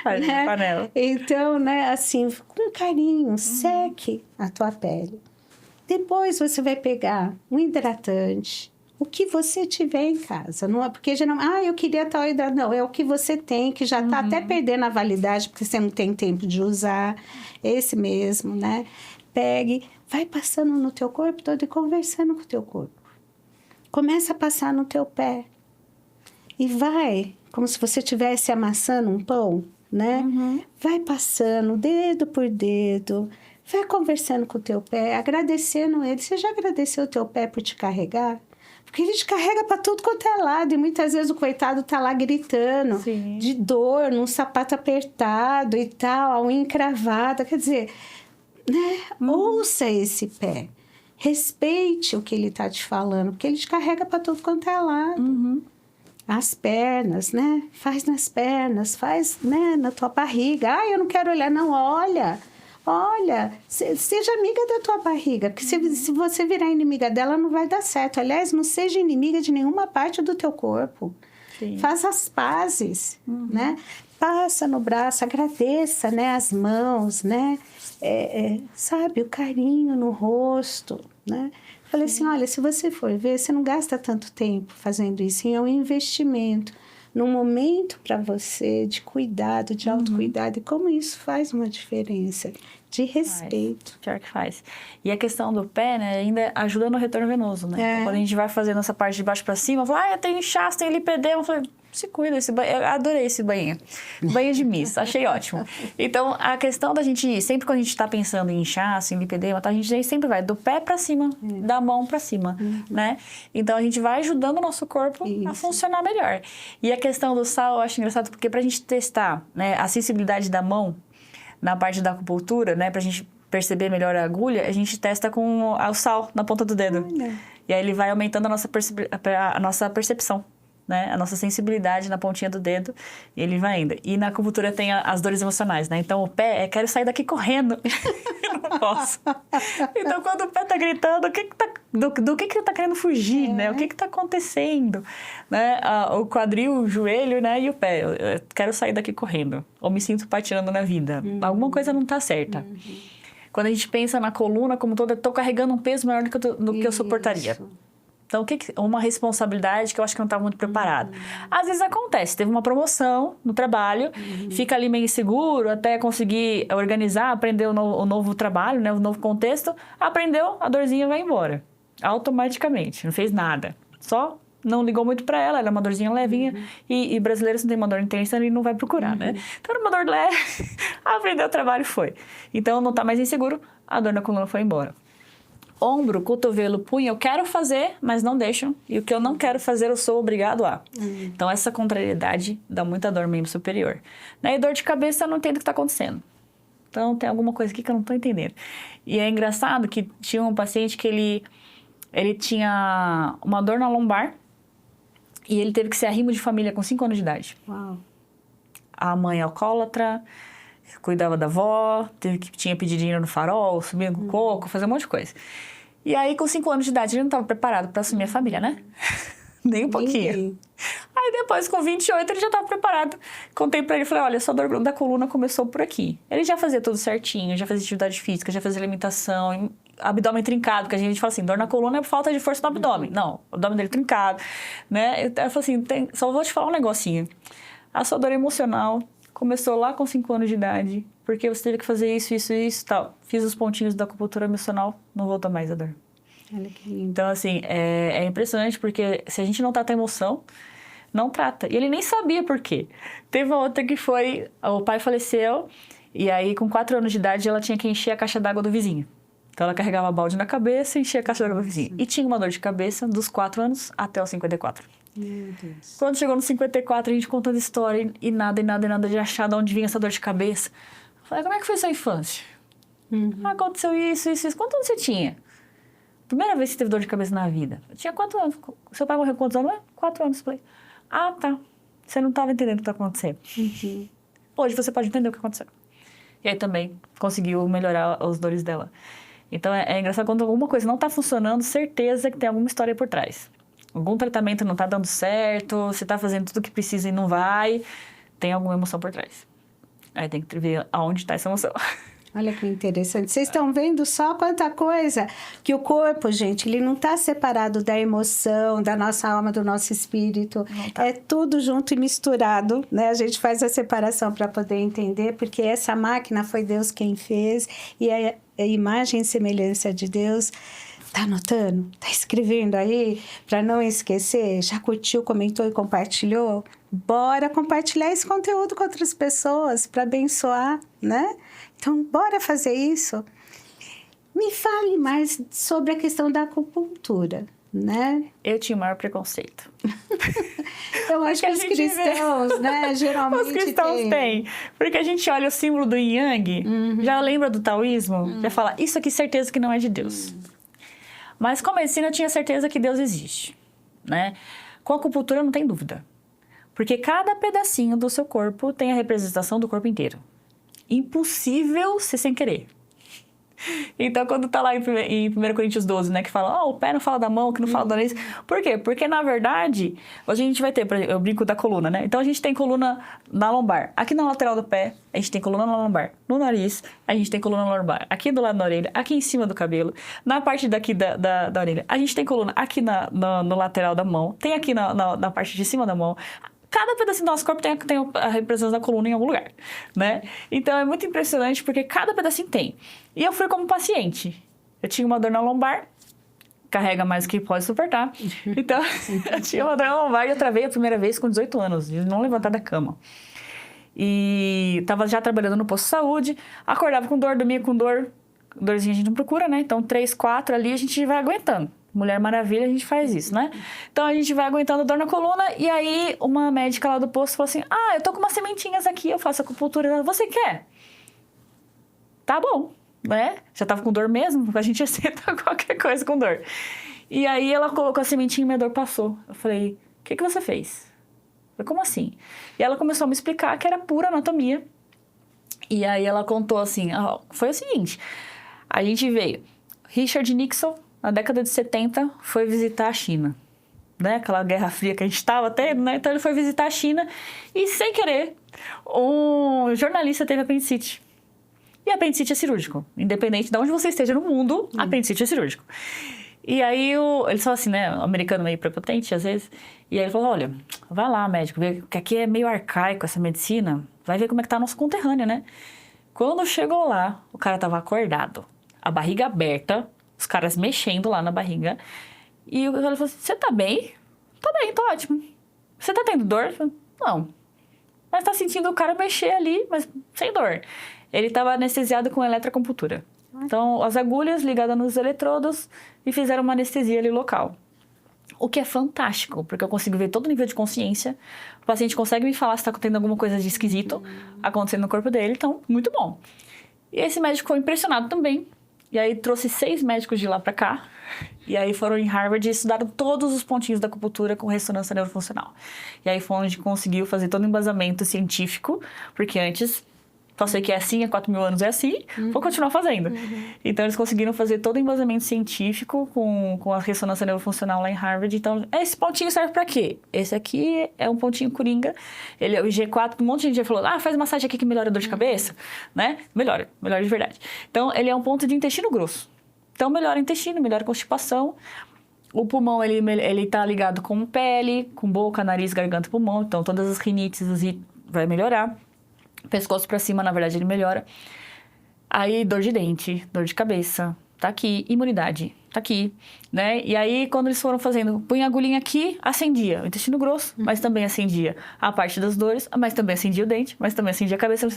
[SPEAKER 2] Né? Panela.
[SPEAKER 1] Então, né, assim, com carinho, seque a tua pele. Depois você vai pegar um hidratante, o que você tiver em casa. Não é porque geralmente, eu queria tal hidratante. Não, é o que você tem, que já está até perdendo a validade, porque você não tem tempo de usar. Esse mesmo, né? Pegue, vai passando no teu corpo todo e conversando com o teu corpo. Começa a passar no teu pé. E vai, como se você estivesse amassando um pão, né? Vai passando, dedo por dedo. Vai conversando com o teu pé, agradecendo ele. Você já agradeceu o teu pé por te carregar? Porque ele te carrega para tudo quanto é lado. E muitas vezes o coitado tá lá gritando de dor, num sapato apertado e tal, a unha encravada. Quer dizer, né? Ouça esse pé. Respeite o que ele tá te falando, porque ele te carrega para tudo quanto é lado. As pernas, né? Faz nas pernas, faz, né, na tua barriga. Eu não quero olhar, não, olha. Olha, seja amiga da tua barriga, porque se você virar inimiga dela, não vai dar certo. Aliás, não seja inimiga de nenhuma parte do teu corpo. Faça as pazes, né? Passa no braço, agradeça, né, as mãos, né? Sabe, o carinho no rosto, né? Falei assim, olha, se você for ver, você não gasta tanto tempo fazendo isso, é um investimento. Num momento para você de cuidado, de autocuidado, e como isso faz uma diferença de respeito.
[SPEAKER 2] Pior que faz. E a questão do pé, né, ainda ajuda no retorno venoso, né? Então, quando a gente vai fazendo essa parte de baixo para cima, fala, eu tenho inchaço, tenho lipedema, eu falei, se cuida, eu adorei esse banho. Banho de Miss, achei ótimo. Então, a questão da gente, sempre quando a gente tá pensando em inchaço, em lipedema, a gente sempre vai do pé para cima, da mão para cima, né? Então, a gente vai ajudando o nosso corpo a funcionar melhor. E a questão do sal, eu acho engraçado, porque pra gente testar, né, a sensibilidade da mão, na parte da acupuntura, né, pra gente perceber melhor a agulha, a gente testa com o sal na ponta do dedo. E aí ele vai aumentando a nossa percepção. né? A nossa sensibilidade na pontinha do dedo, e ele vai indo. E na acupuntura tem as dores emocionais, né? Então, o pé quero sair daqui correndo. Eu não posso. Então, quando o pé tá gritando, do que ele tá querendo fugir, né? O que tá acontecendo? Né? O quadril, o joelho, né? E o pé. Eu quero sair daqui correndo. Ou me sinto patinando na vida. Alguma coisa não tá certa. Quando a gente pensa na coluna como toda, eu tô carregando um peso maior do que eu suportaria. Então, uma responsabilidade que eu acho que eu não estava muito preparada. Às vezes acontece, teve uma promoção no trabalho, fica ali meio inseguro até conseguir organizar, aprender o novo trabalho, né, o novo contexto. Aprendeu, a dorzinha vai embora. Automaticamente, não fez nada. Só não ligou muito para ela, era uma dorzinha levinha. E brasileiros não tem uma dor intensa, ele não vai procurar, né? Então, era uma dor leve, aprendeu o trabalho e foi. Então, não está mais inseguro, a dor na coluna foi embora. Ombro, cotovelo, punho, eu quero fazer, mas não deixam. E o que eu não quero fazer, eu sou obrigado a. Então, essa contrariedade dá muita dor no membro superior. Né? E dor de cabeça, eu não entendo o que está acontecendo. Então, tem alguma coisa aqui que eu não estou entendendo. E é engraçado que tinha um paciente que ele tinha uma dor na lombar e ele teve que ser arrimo de família com 5 anos de idade.
[SPEAKER 1] Uau.
[SPEAKER 2] A mãe alcoólatra, cuidava da avó, tinha pedido dinheiro no farol, subia com coco, fazia um monte de coisa. E aí, com 5 anos de idade, ele não estava preparado para assumir a família, né? Nem um pouquinho. Aí, depois, com 28, ele já estava preparado. Contei para ele, falei, olha, sua dor da coluna começou por aqui. Ele já fazia tudo certinho, já fazia atividade física, já fazia alimentação, abdômen trincado, que a gente fala assim, dor na coluna é falta de força no abdômen. Não, o abdômen dele trincado, né? Eu falei assim, só vou te falar um negocinho. A sua dor emocional começou lá com 5 anos de idade, porque você teve que fazer isso, tal. Fiz os pontinhos da acupuntura emocional, não volta mais a dor.
[SPEAKER 1] Olha que lindo.
[SPEAKER 2] Então, assim, é impressionante, porque se a gente não trata a emoção, não trata. E ele nem sabia por quê. Teve uma outra que foi, o pai faleceu, e aí com 4 anos de idade ela tinha que encher a caixa d'água do vizinho. Então ela carregava balde na cabeça e enchia a caixa d'água do vizinho. E tinha uma dor de cabeça dos 4 anos até os 54.
[SPEAKER 1] Meu Deus.
[SPEAKER 2] Quando chegou nos 54, a gente contando história e nada de achar de onde vinha essa dor de cabeça. Eu falei, como é que foi sua infância? Aconteceu isso. Quantos anos você tinha? Primeira vez que você teve dor de cabeça na vida. Eu tinha 4 anos. Seu pai morreu com quantos anos? 4 anos. Eu falei, tá. Você não estava entendendo o que está acontecendo. Hoje você pode entender o que aconteceu. E aí também conseguiu melhorar as dores dela. Então é engraçado quando alguma coisa não está funcionando, certeza que tem alguma história por trás. Algum tratamento não está dando certo, você está fazendo tudo o que precisa e não vai, tem alguma emoção por trás. Aí tem que ver aonde está essa emoção.
[SPEAKER 1] Olha que interessante. Vocês estão vendo só quanta coisa que o corpo, gente, ele não está separado da emoção, da nossa alma, do nosso espírito. É tudo junto e misturado, né? A gente faz a separação para poder entender, porque essa máquina foi Deus quem fez e a imagem e semelhança de Deus. Tá anotando? Tá escrevendo aí? Para não esquecer? Já curtiu, comentou e compartilhou? Bora compartilhar esse conteúdo com outras pessoas para abençoar, né? Então, bora fazer isso. Me fale mais sobre a questão da acupuntura, né?
[SPEAKER 2] Eu tinha o maior preconceito.
[SPEAKER 1] Eu acho que os cristãos, né? Geralmente
[SPEAKER 2] os cristãos têm. Porque a gente olha o símbolo do Yin Yang, já lembra do taoísmo, já fala, isso aqui certeza que não é de Deus. Mas com a medicina eu tinha certeza que Deus existe, né? Com a acupuntura não tem dúvida. Porque cada pedacinho do seu corpo tem a representação do corpo inteiro. Impossível ser sem querer. Então, quando tá lá em 1 Coríntios 12, né, que fala, o pé não fala da mão, que não fala da nariz. Por quê? Porque, na verdade, hoje a gente vai ter, por exemplo, eu brinco da coluna, né? Então, a gente tem coluna na lombar. Aqui na lateral do pé, a gente tem coluna na lombar. No nariz, a gente tem coluna na lombar. Aqui do lado da orelha, aqui em cima do cabelo. Na parte daqui da orelha, a gente tem coluna aqui no lateral da mão. Tem aqui na parte de cima da mão. Cada pedacinho do nosso corpo tem a representação da coluna em algum lugar, né? Então, é muito impressionante porque cada pedacinho tem. E eu fui como paciente. Eu tinha uma dor na lombar, carrega mais do que pode suportar. Então, eu tinha uma dor na lombar e eu travei a primeira vez com 18 anos, de não levantar da cama. E tava já trabalhando no posto de saúde, acordava com dor, dormia com dor. Dorzinha a gente não procura, né? Então, 3, 4 ali a gente vai aguentando. Mulher Maravilha, a gente faz isso, né? Então, a gente vai aguentando dor na coluna e aí uma médica lá do posto falou assim, eu tô com umas sementinhas aqui, eu faço acupuntura. Você quer? Tá bom, né? Já tava com dor mesmo, a gente aceita qualquer coisa com dor. E aí, ela colocou a sementinha e minha dor passou. Eu falei, que você fez? Eu falei, como assim? E ela começou a me explicar que era pura anatomia. E aí ela contou assim, foi o seguinte, a gente veio, Richard Nixon, na década de 70, foi visitar a China, né? Aquela Guerra Fria que a gente estava tendo, né? Então ele foi visitar a China e, sem querer, um jornalista teve apendicite. E apendicite é cirúrgico. Independente de onde você esteja no mundo, apendicite é cirúrgico. E aí, eles falam assim, né? O americano meio prepotente, às vezes. E aí ele falou, olha, vai lá, médico, vê que aqui é meio arcaico essa medicina. Vai ver como é que tá nosso conterrâneo, né? Quando chegou lá, o cara tava acordado. A barriga aberta, os caras mexendo lá na barriga. E o cara falou assim, você tá bem? Tá bem, tô ótimo. Você tá tendo dor? Falei, não. Mas tá sentindo o cara mexer ali, mas sem dor. Ele tava anestesiado com eletroacupuntura. Então, as agulhas ligadas nos eletrodos e fizeram uma anestesia ali local. O que é fantástico, porque eu consigo ver todo o nível de consciência. O paciente consegue me falar se está tendo alguma coisa de esquisito acontecendo no corpo dele. Então, muito bom. E esse médico ficou impressionado também. E aí trouxe 6 médicos de lá para cá. E aí foram em Harvard e estudaram todos os pontinhos da acupuntura com ressonância neurofuncional. E aí foi onde conseguiu fazer todo o embasamento científico, porque antes... Só sei que é assim, há 4.000 anos é assim, vou continuar fazendo. Então, eles conseguiram fazer todo o embasamento científico com a ressonância neurofuncional lá em Harvard. Então, esse pontinho serve pra quê? Esse aqui é um pontinho coringa. Ele é o G4, um monte de gente já falou, faz massagem aqui que melhora a dor de cabeça, né? Melhora de verdade. Então, ele é um ponto de intestino grosso. Então, melhora o intestino, melhora a constipação. O pulmão, ele tá ligado com pele, com boca, nariz, garganta e pulmão. Então, todas as rinites vai melhorar. Pescoço pra cima, na verdade, ele melhora. Aí, dor de dente, dor de cabeça, tá aqui. Imunidade, tá aqui, né? E aí, quando eles foram fazendo, punha a agulhinha aqui, acendia o intestino grosso, mas também acendia a parte das dores, mas também acendia o dente, mas também acendia a cabeça.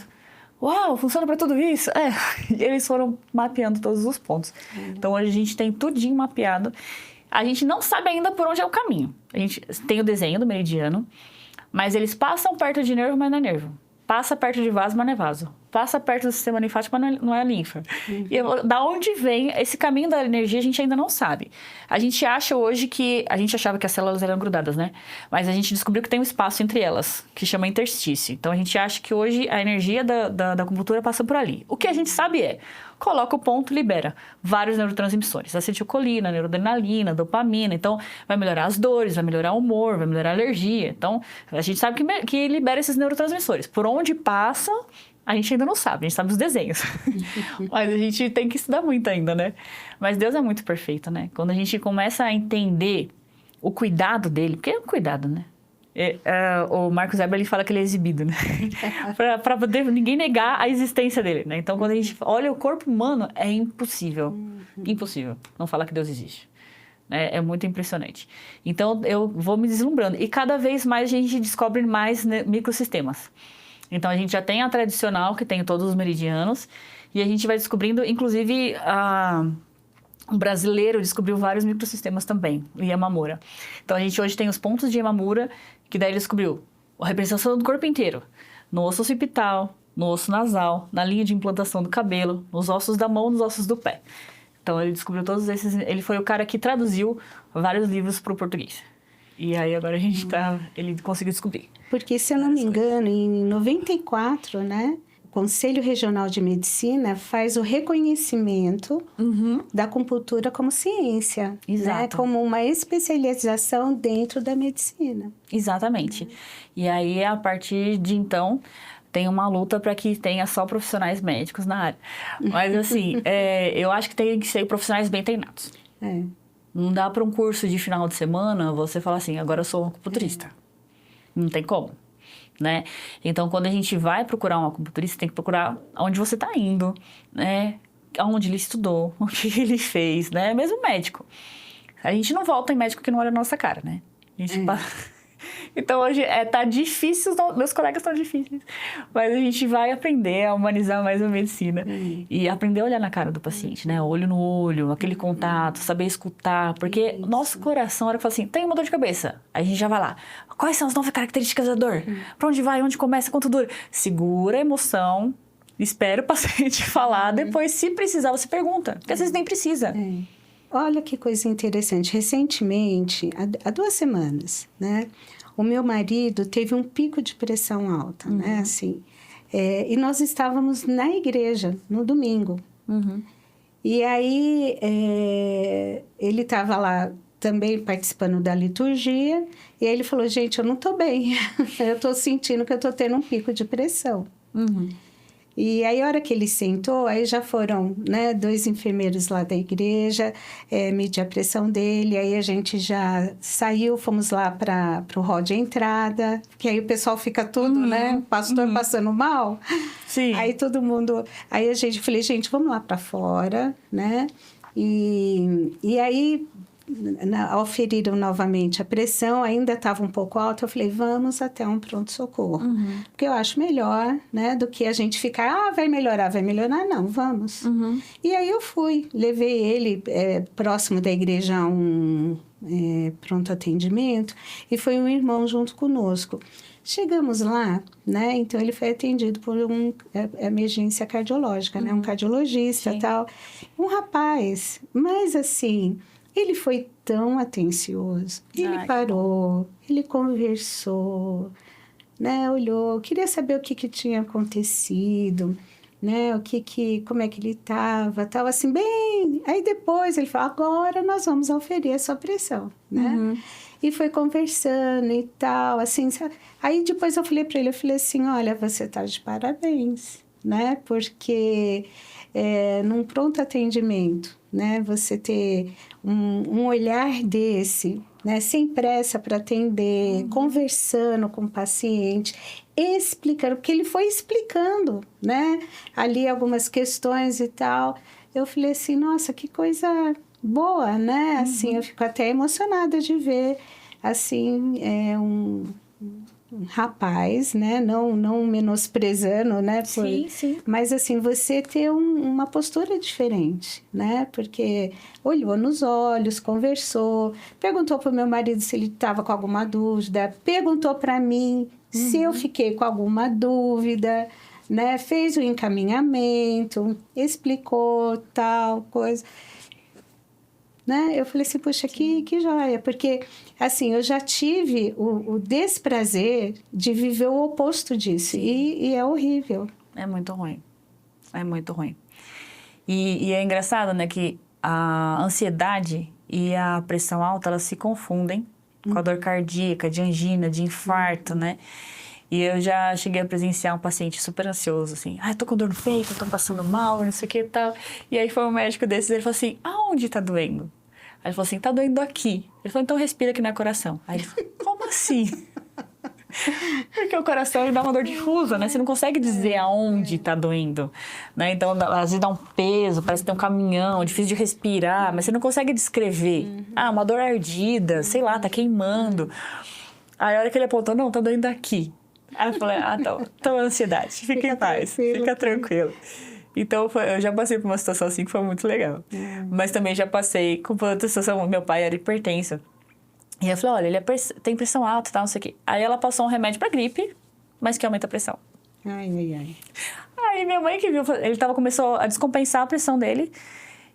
[SPEAKER 2] Uau, funciona pra tudo isso? E eles foram mapeando todos os pontos. Então, hoje a gente tem tudinho mapeado. A gente não sabe ainda por onde é o caminho. A gente tem o desenho do meridiano, mas eles passam perto de nervo, mas não é nervo. Passa perto de vaso, mas não é vaso. Passa perto do sistema linfático, mas não é linfa. E da onde vem esse caminho da energia, a gente ainda não sabe. A gente acha hoje que... A gente achava que as células eram grudadas, né? Mas a gente descobriu que tem um espaço entre elas, que chama interstício. Então, a gente acha que hoje a energia da acupuntura passa por ali. O que a gente sabe é... Coloca o ponto, libera vários neurotransmissores. Acetilcolina, neuroadrenalina, dopamina. Então, vai melhorar as dores, vai melhorar o humor, vai melhorar a alergia. Então, a gente sabe que libera esses neurotransmissores. Por onde passa, a gente ainda não sabe. A gente sabe os desenhos. Mas a gente tem que estudar muito ainda, né? Mas Deus é muito perfeito, né? Quando a gente começa a entender o cuidado dele, porque é um cuidado, né? O Marcos Weber, ele fala que ele é exibido, né? Pra poder ninguém negar a existência dele, né? Então, quando a gente olha o corpo humano, é impossível. Impossível não falar que Deus existe. É muito impressionante. Então, eu vou me deslumbrando. E cada vez mais a gente descobre mais microsistemas. Então, a gente já tem a tradicional, que tem todos os meridianos. E a gente vai descobrindo, inclusive, um brasileiro descobriu vários microsistemas também, o Yamamura. Então, a gente hoje tem os pontos de Yamamura, que daí ele descobriu a representação do corpo inteiro. No osso occipital, no osso nasal, na linha de implantação do cabelo, nos ossos da mão, nos ossos do pé. Então, ele descobriu todos esses... Ele foi o cara que traduziu vários livros para o português. E aí, agora a gente ele conseguiu descobrir.
[SPEAKER 1] Porque, se eu não me engano, em 94, né? O Conselho Regional de Medicina faz o reconhecimento da acupuntura como ciência.
[SPEAKER 2] Exato.
[SPEAKER 1] Né? Como uma especialização dentro da medicina.
[SPEAKER 2] Exatamente. E aí, a partir de então... Tem uma luta para que tenha só profissionais médicos na área. Mas, assim, eu acho que tem que ser profissionais bem treinados. Não dá para um curso de final de semana você falar assim, agora eu sou um acupunturista. Não tem como, né? Então, quando a gente vai procurar um acupunturista, tem que procurar onde você está indo, né? Onde ele estudou, o que ele fez, né? Mesmo médico. A gente não volta em médico que não olha a nossa cara, né? A gente Então, hoje tá difícil, meus colegas estão difíceis, mas a gente vai aprender a humanizar mais a medicina e aprender a olhar na cara do paciente, né? Olho no olho, aquele contato, saber escutar, porque nosso coração, a hora que fala assim, tem uma dor de cabeça, aí a gente já vai lá. Quais são as 9 características da dor? Pra onde vai? Onde começa? Quanto dura? Segura a emoção, espera o paciente falar, depois, se precisar, você pergunta, porque às vezes nem precisa.
[SPEAKER 1] olha que coisa interessante. Recentemente, há 2 semanas, né? O meu marido teve um pico de pressão alta, né? Assim, e nós estávamos na igreja no domingo. E aí, ele estava lá também participando da liturgia. E aí ele falou, gente, eu não estou bem. Eu estou sentindo que eu estou tendo um pico de pressão. E aí, a hora que ele sentou, aí já foram, né, 2 enfermeiros lá da igreja, medir a pressão dele. Aí a gente já saiu, fomos lá para o hall de entrada, que aí o pessoal fica tudo, né, o pastor passando mal.
[SPEAKER 2] Sim.
[SPEAKER 1] Aí todo mundo... Aí a gente, falei, gente, vamos lá para fora, né? E aí... Auferiram novamente a pressão, ainda estava um pouco alta. Eu falei, vamos até um pronto-socorro. Porque eu acho melhor, né, do que a gente ficar, vai melhorar. Não, vamos. E aí eu fui, levei ele próximo da igreja a um pronto atendimento, e foi um irmão junto conosco. Chegamos lá, né, então ele foi atendido por emergência cardiológica, né, um cardiologista e tal. Um rapaz, mas assim... Ele foi tão atencioso. Ele parou, ele conversou, né? Olhou, queria saber o que tinha acontecido, né? Como é que ele estava, tal, assim, bem... Aí depois ele falou, agora nós vamos aferir a sua pressão, né? E foi conversando e tal, assim... Aí depois eu falei para ele, assim, olha, você está de parabéns, né? Porque num pronto atendimento, né? Você ter um olhar desse, né? Sem pressa para atender, conversando com o paciente, explicando, porque ele foi explicando, né? Ali algumas questões e tal. Eu falei assim, nossa, que coisa boa, né? Assim, eu fico até emocionada de ver, assim, um rapaz, né? Não menosprezando, né?
[SPEAKER 2] Sim.
[SPEAKER 1] Mas, assim, você ter uma postura diferente, né? Porque olhou nos olhos, conversou, perguntou para o meu marido se ele estava com alguma dúvida, perguntou para mim se eu fiquei com alguma dúvida, né? Fez o encaminhamento, explicou tal coisa... Né? Eu falei assim, puxa, que joia, porque, assim, eu já tive o desprazer de viver o oposto disso, e é horrível.
[SPEAKER 2] É muito ruim, E é engraçado, né, que a ansiedade e a pressão alta, elas se confundem com a dor cardíaca, de angina, de infarto, né? E eu já cheguei a presenciar um paciente super ansioso, assim, tô com dor no peito, tô passando mal, não sei o que e tal. E aí foi um médico desses, ele falou assim, aonde tá doendo? Aí ele falou assim, tá doendo aqui. Ele falou, então respira que não é coração. Aí ele falou, como assim? Porque o coração ele dá uma dor difusa, né? Você não consegue dizer aonde tá doendo, né? Então, às vezes dá um peso, parece que tem um caminhão, difícil de respirar, mas você não consegue descrever. Uma dor ardida, sei lá, tá queimando. Aí a hora que ele apontou, não, tá doendo aqui. Aí eu falei, então ansiedade, fica em paz, fica tranquilo. Então, eu já passei por uma situação assim que foi muito legal. Mas também já passei com outra situação, meu pai era hipertenso. E eu falei, olha, ele tem pressão alta e tal, não sei o quê. Aí ela passou um remédio pra gripe, mas que aumenta a pressão.
[SPEAKER 1] Ai.
[SPEAKER 2] Aí minha mãe que viu, começou a descompensar a pressão dele.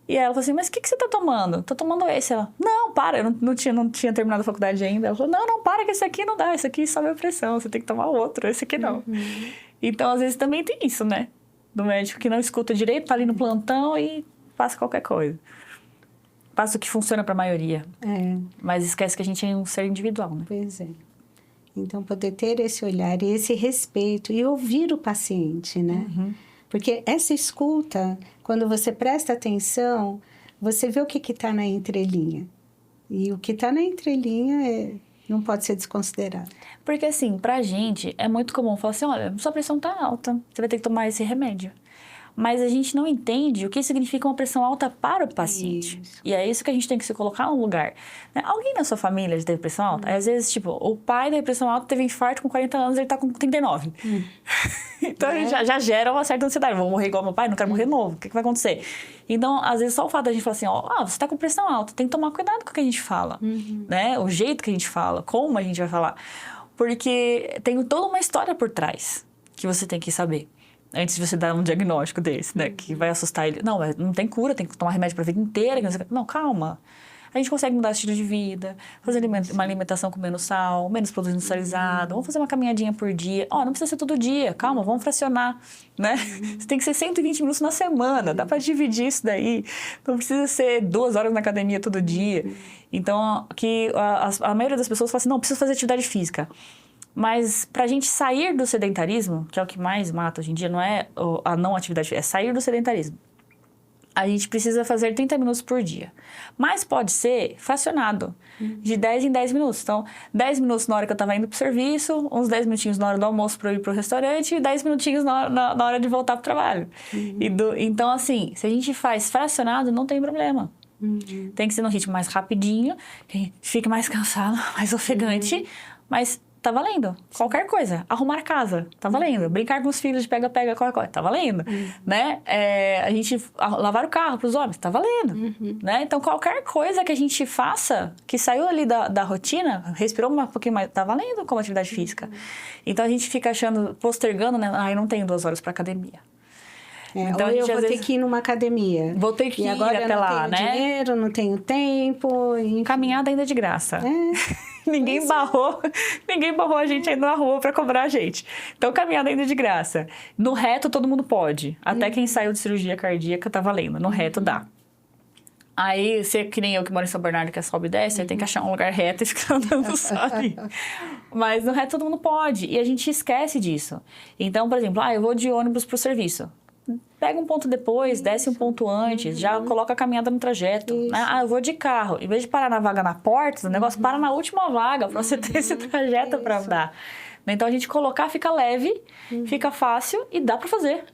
[SPEAKER 2] E ela falou assim, mas o que você tá tomando? Tô tomando esse. Ela, não, para, eu não tinha terminado a faculdade ainda. Ela falou, não, para que esse aqui não dá, esse aqui sobe a pressão, você tem que tomar outro, esse aqui não. Então, às vezes também tem isso, né? Do médico que não escuta direito, tá ali no plantão e passa qualquer coisa. Passa o que funciona para a maioria. Mas esquece que a gente é um ser individual, né?
[SPEAKER 1] Pois é. Então, poder ter esse olhar e esse respeito e ouvir o paciente, né? Porque essa escuta, quando você presta atenção, você vê o que está na entrelinha. E o que está na entrelinha não pode ser desconsiderado.
[SPEAKER 2] Porque, assim, pra gente, é muito comum falar assim, olha, sua pressão tá alta, você vai ter que tomar esse remédio. Mas a gente não entende o que significa uma pressão alta para o paciente.
[SPEAKER 1] Isso.
[SPEAKER 2] E é isso que a gente tem que se colocar no lugar. Né? Alguém na sua família já teve pressão alta? Às vezes, tipo, o pai da pressão alta teve infarto com 40 anos, ele tá com 39. Então, já gera uma certa ansiedade. Vou morrer igual meu pai, não quero morrer novo. O que vai acontecer? Então, às vezes, só o fato da gente falar assim, você tá com pressão alta, tem que tomar cuidado com o que a gente fala. Né? O jeito que a gente fala, como a gente vai falar. Porque tem toda uma história por trás que você tem que saber. Antes de você dar um diagnóstico desse, né? Que vai assustar ele. Não, não tem cura, tem que tomar remédio pra vida inteira. Não, calma. A gente consegue mudar o estilo de vida, fazer uma alimentação com menos sal, menos produto industrializado, vamos fazer uma caminhadinha por dia. Não precisa ser todo dia, calma, vamos fracionar, né? Você tem que ser 120 minutos na semana, dá para dividir isso daí. Não precisa ser 2 horas na academia todo dia. Então, a maioria das pessoas fala assim, não, preciso fazer atividade física. Mas para a gente sair do sedentarismo, que é o que mais mata hoje em dia, não é a não atividade física, é sair do sedentarismo. A gente precisa fazer 30 minutos por dia. Mas pode ser fracionado, de 10 em 10 minutos. Então, 10 minutos na hora que eu estava indo pro serviço, uns 10 minutinhos na hora do almoço para eu ir pro restaurante e 10 minutinhos na hora de voltar pro trabalho. Então, assim, se a gente faz fracionado, não tem problema. Tem que ser num ritmo mais rapidinho, que a gente fique mais cansado, mais ofegante, mas tá valendo. Qualquer coisa. Arrumar a casa, tá valendo. Brincar com os filhos de pega-pega, qualquer coisa, tá valendo. Né? A gente lavar o carro pros homens, tá valendo. Né? Então, qualquer coisa que a gente faça, que saiu ali da rotina, respirou um pouquinho mais, tá valendo como atividade física. Então, a gente fica postergando, né? Eu não tenho 2 horas pra academia.
[SPEAKER 1] Então, eu vou ter que ir numa academia.
[SPEAKER 2] Vou ter que ir
[SPEAKER 1] agora
[SPEAKER 2] até lá, né?
[SPEAKER 1] Eu não tenho dinheiro, não tenho tempo. Enfim.
[SPEAKER 2] Caminhada ainda é de graça. Ninguém barrou a gente ainda na rua pra cobrar a gente. Então, caminhada ainda é de graça. No reto, todo mundo pode. Até quem saiu de cirurgia cardíaca tá valendo. No reto, dá. Aí, você que nem eu que moro em São Bernardo, que é sobe e desce, aí tem que achar um lugar reto e ficar andando só ali. Mas no reto, todo mundo pode. E a gente esquece disso. Então, por exemplo, eu vou de ônibus pro serviço. Pega um ponto depois, desce um ponto antes, já coloca a caminhada no trajeto. Né? Eu vou de carro. Em vez de parar na vaga na porta, o negócio para na última vaga, para você ter esse trajeto para andar. Então, a gente colocar fica leve, fica fácil e dá para fazer.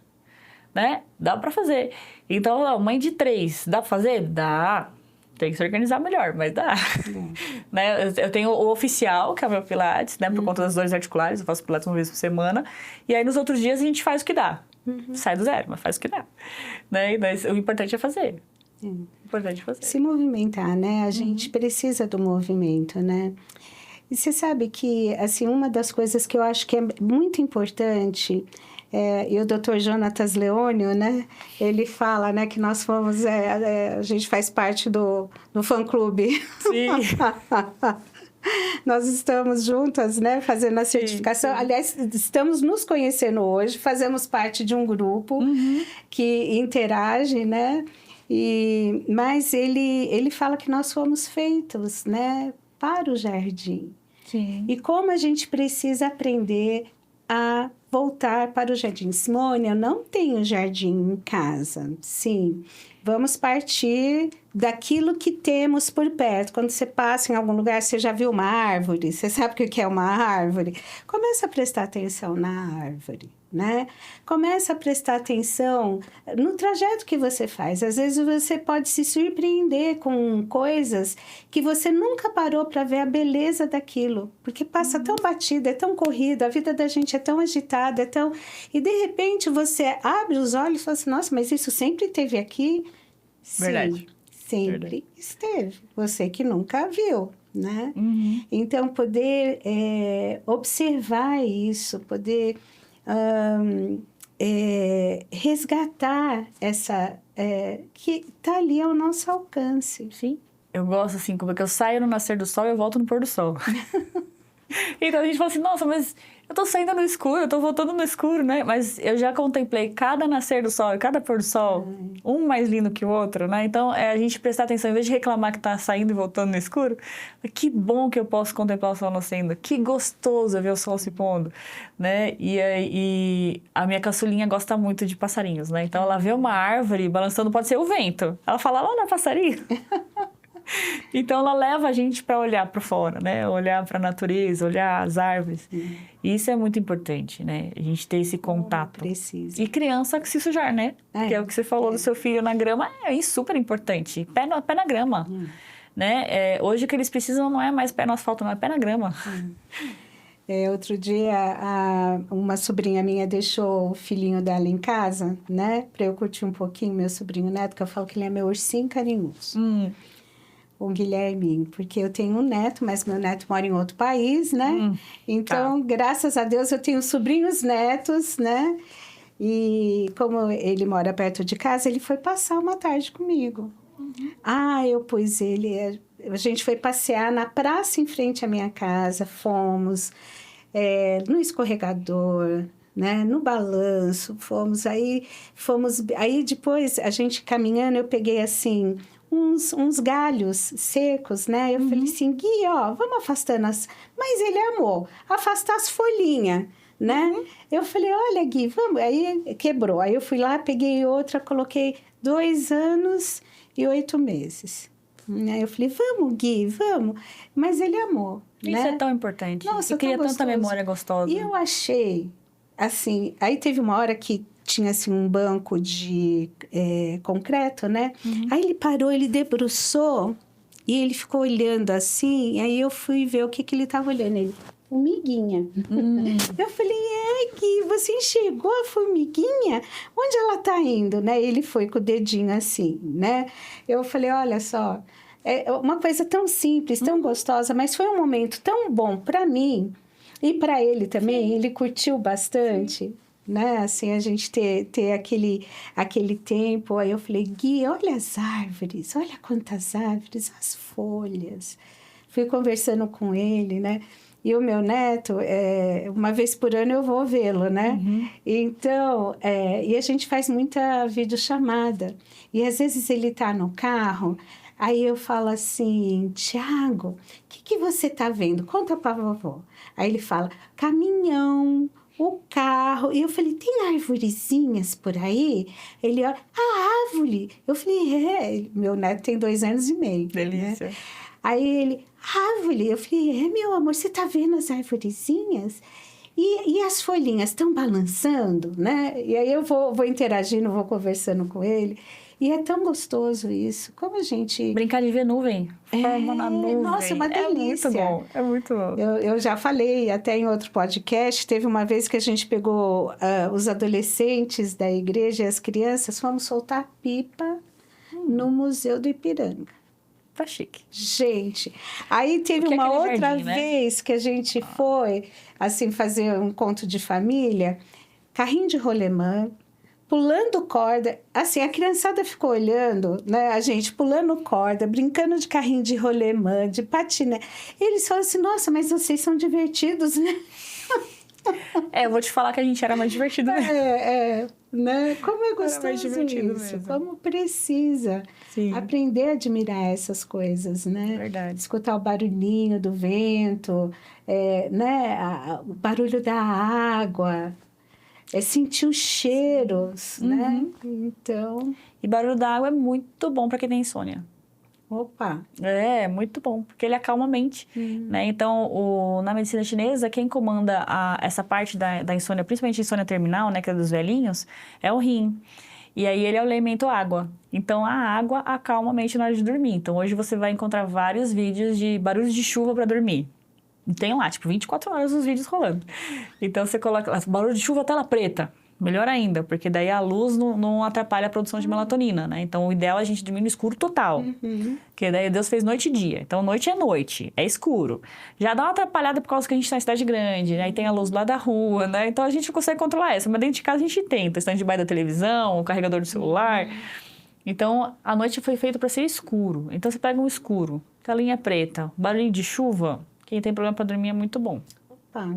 [SPEAKER 2] Né? Dá para fazer. Então, mãe de 3, dá para fazer? Dá. Tem que se organizar melhor, mas dá. Né? Eu tenho o oficial, que é o meu Pilates, né? Por conta das dores articulares, eu faço Pilates uma vez por semana. E aí, nos outros dias, a gente faz o que dá. Sai do zero, mas faz o que dá. Né? Mas o importante é fazer. O importante é fazer.
[SPEAKER 1] Se movimentar, né? A gente precisa do movimento, né? E você sabe que, assim, uma das coisas que eu acho que é muito importante... e o Dr. Jonatas Leônio, né? Ele fala, né, que nós fomos... a gente faz parte do fã-clube.
[SPEAKER 2] Sim.
[SPEAKER 1] Nós estamos juntas, né, fazendo a certificação. Sim. Aliás, estamos nos conhecendo hoje, fazemos parte de um grupo que interage, né? Mas ele fala que nós fomos feitos, né, para o jardim.
[SPEAKER 2] Sim.
[SPEAKER 1] E como a gente precisa aprender a voltar para o jardim. Simone, eu não tenho jardim em casa. Sim, vamos partir daquilo que temos por perto. Quando você passa em algum lugar, você já viu uma árvore, você sabe o que é uma árvore. Começa a prestar atenção na árvore, né? Começa a prestar atenção no trajeto que você faz. Às vezes você pode se surpreender com coisas que você nunca parou para ver a beleza daquilo, porque passa tão batida, é tão corrida, a vida da gente é tão agitada, e de repente você abre os olhos e fala assim, nossa, mas isso sempre esteve aqui?
[SPEAKER 2] Verdade.
[SPEAKER 1] Sim, sempre esteve. Você que nunca viu, né? Então, poder observar isso, poder resgatar essa... que está ali ao nosso alcance.
[SPEAKER 2] Sim. Eu gosto, assim, como é que eu saio no nascer do sol e eu volto no pôr do sol. Então, a gente fala assim, nossa, mas eu tô saindo no escuro, eu tô voltando no escuro, né? Mas eu já contemplei cada nascer do sol e cada pôr do sol, um mais lindo que o outro, né? Então, a gente prestar atenção, em vez de reclamar que tá saindo e voltando no escuro, que bom que eu posso contemplar o sol nascendo, que gostoso é ver o sol se pondo, né? E a minha caçulinha gosta muito de passarinhos, né? Então, ela vê uma árvore balançando, pode ser o vento. Ela fala, olha, passarinho. Então, ela leva a gente para olhar para fora, né? Olhar para a natureza, olhar as árvores. E isso é muito importante, né? A gente ter esse contato.
[SPEAKER 1] Precisa.
[SPEAKER 2] E criança que se sujar, né? Que é o que você falou do seu filho na grama. É super importante. Pé na grama. Né? Hoje o que eles precisam não é mais pé no asfalto, não é pé na grama.
[SPEAKER 1] Outro dia, uma sobrinha minha deixou o filhinho dela em casa, né? Para eu curtir um pouquinho meu sobrinho neto, que eu falo que ele é meu ursinho carinhoso. O Guilherme, porque eu tenho um neto, mas meu neto mora em outro país, né? Então, graças a Deus, eu tenho sobrinhos netos, né? E como ele mora perto de casa, ele foi passar uma tarde comigo. Eu pus ele... A gente foi passear na praça em frente à minha casa, fomos no escorregador, né, no balanço, aí depois a gente caminhando, eu peguei assim uns galhos secos, né? Eu falei assim, Gui, ó, vamos afastando mas ele amou afastar as folhinhas, né? Eu falei, olha, Gui, vamos. Aí quebrou. Aí eu fui lá, peguei outra, coloquei 2 anos e 8 meses. Aí eu falei, vamos, Gui, vamos. Mas ele amou,
[SPEAKER 2] Isso
[SPEAKER 1] né?
[SPEAKER 2] é tão importante.
[SPEAKER 1] Nossa,
[SPEAKER 2] eu queria
[SPEAKER 1] tão
[SPEAKER 2] tanta
[SPEAKER 1] gostoso.
[SPEAKER 2] memória gostosa.
[SPEAKER 1] E eu achei, assim... Aí teve uma hora que tinha, assim, um banco de concreto, né? Aí ele parou, ele debruçou e ele ficou olhando assim. Aí eu fui ver o que ele estava olhando. Ele, formiguinha. Eu falei, Gui, você enxergou a formiguinha? Onde ela está indo, né? Ele foi com o dedinho assim, né? Eu falei, olha só... É uma coisa tão simples, tão gostosa, mas foi um momento tão bom para mim e para ele também. Sim. Ele curtiu bastante, né? Assim, a gente ter aquele tempo. Aí eu falei, Gui, olha as árvores, olha quantas árvores, as folhas. Fui conversando com ele, né? E o meu neto, uma vez por ano eu vou vê-lo, né? Então, e a gente faz muita videochamada. E às vezes ele tá no carro... Aí eu falo assim, Tiago, o que você tá vendo? Conta pra vovó. Aí ele fala, caminhão, o carro. E eu falei, tem arvorezinhas por aí? Ele olha, a árvore. Eu falei, meu neto tem 2 anos e meio.
[SPEAKER 2] Delícia.
[SPEAKER 1] Né? Aí ele, árvore. Eu falei, meu amor, você tá vendo as arvorezinhas? E as folhinhas estão balançando, né? E aí eu vou interagindo, vou conversando com ele. E é tão gostoso isso. Como a gente...
[SPEAKER 2] Brincar de ver nuvem. Forma na nuvem.
[SPEAKER 1] Nossa, uma delícia.
[SPEAKER 2] É muito bom.
[SPEAKER 1] Eu já falei até em outro podcast. Teve uma vez que a gente pegou os adolescentes da igreja e as crianças. Fomos soltar pipa no Museu do Ipiranga.
[SPEAKER 2] Tá chique.
[SPEAKER 1] Gente, aí teve uma outra vez que a gente foi, assim, fazer um encontro de família. Carrinho de rolemã. Pulando corda, assim, a criançada ficou olhando, né? A gente pulando corda, brincando de carrinho de rolemã, de patinete. Eles falam assim, nossa, mas vocês são divertidos, né?
[SPEAKER 2] Eu vou te falar que a gente era mais divertido mesmo.
[SPEAKER 1] Né? Como é gostoso
[SPEAKER 2] mais divertido
[SPEAKER 1] isso,
[SPEAKER 2] mesmo.
[SPEAKER 1] como precisa.
[SPEAKER 2] Sim.
[SPEAKER 1] Aprender a admirar essas coisas, né?
[SPEAKER 2] Verdade.
[SPEAKER 1] Escutar o barulhinho do vento, né? O barulho da água. Sentir os cheiros, né? Então...
[SPEAKER 2] E barulho da água é muito bom para quem tem insônia.
[SPEAKER 1] Opa!
[SPEAKER 2] É muito bom, porque ele acalma a mente, né? Então, na medicina chinesa, quem comanda essa parte da insônia, principalmente insônia terminal, né? Que é dos velhinhos, é o rim. E aí, ele é o elemento água. Então, a água acalma a mente na hora de dormir. Então, hoje você vai encontrar vários vídeos de barulhos de chuva para dormir. Tem lá, 24 horas os vídeos rolando. Então, você coloca barulho de chuva, tela preta. Melhor ainda, porque daí a luz não atrapalha a produção de melatonina, né? Então, o ideal é a gente dormir no escuro total. Porque daí Deus fez noite e dia. Então, noite é noite, é escuro. Já dá uma atrapalhada por causa que a gente tá em cidade grande, né? Aí tem a luz lá da rua, né? Então, a gente consegue controlar essa. Mas dentro de casa a gente tenta. Estando debaixo da televisão, o carregador do celular. Então, a noite foi feita para ser escuro. Então, você pega um escuro, telinha preta, barulho de chuva... Quem tem problema para dormir é muito bom.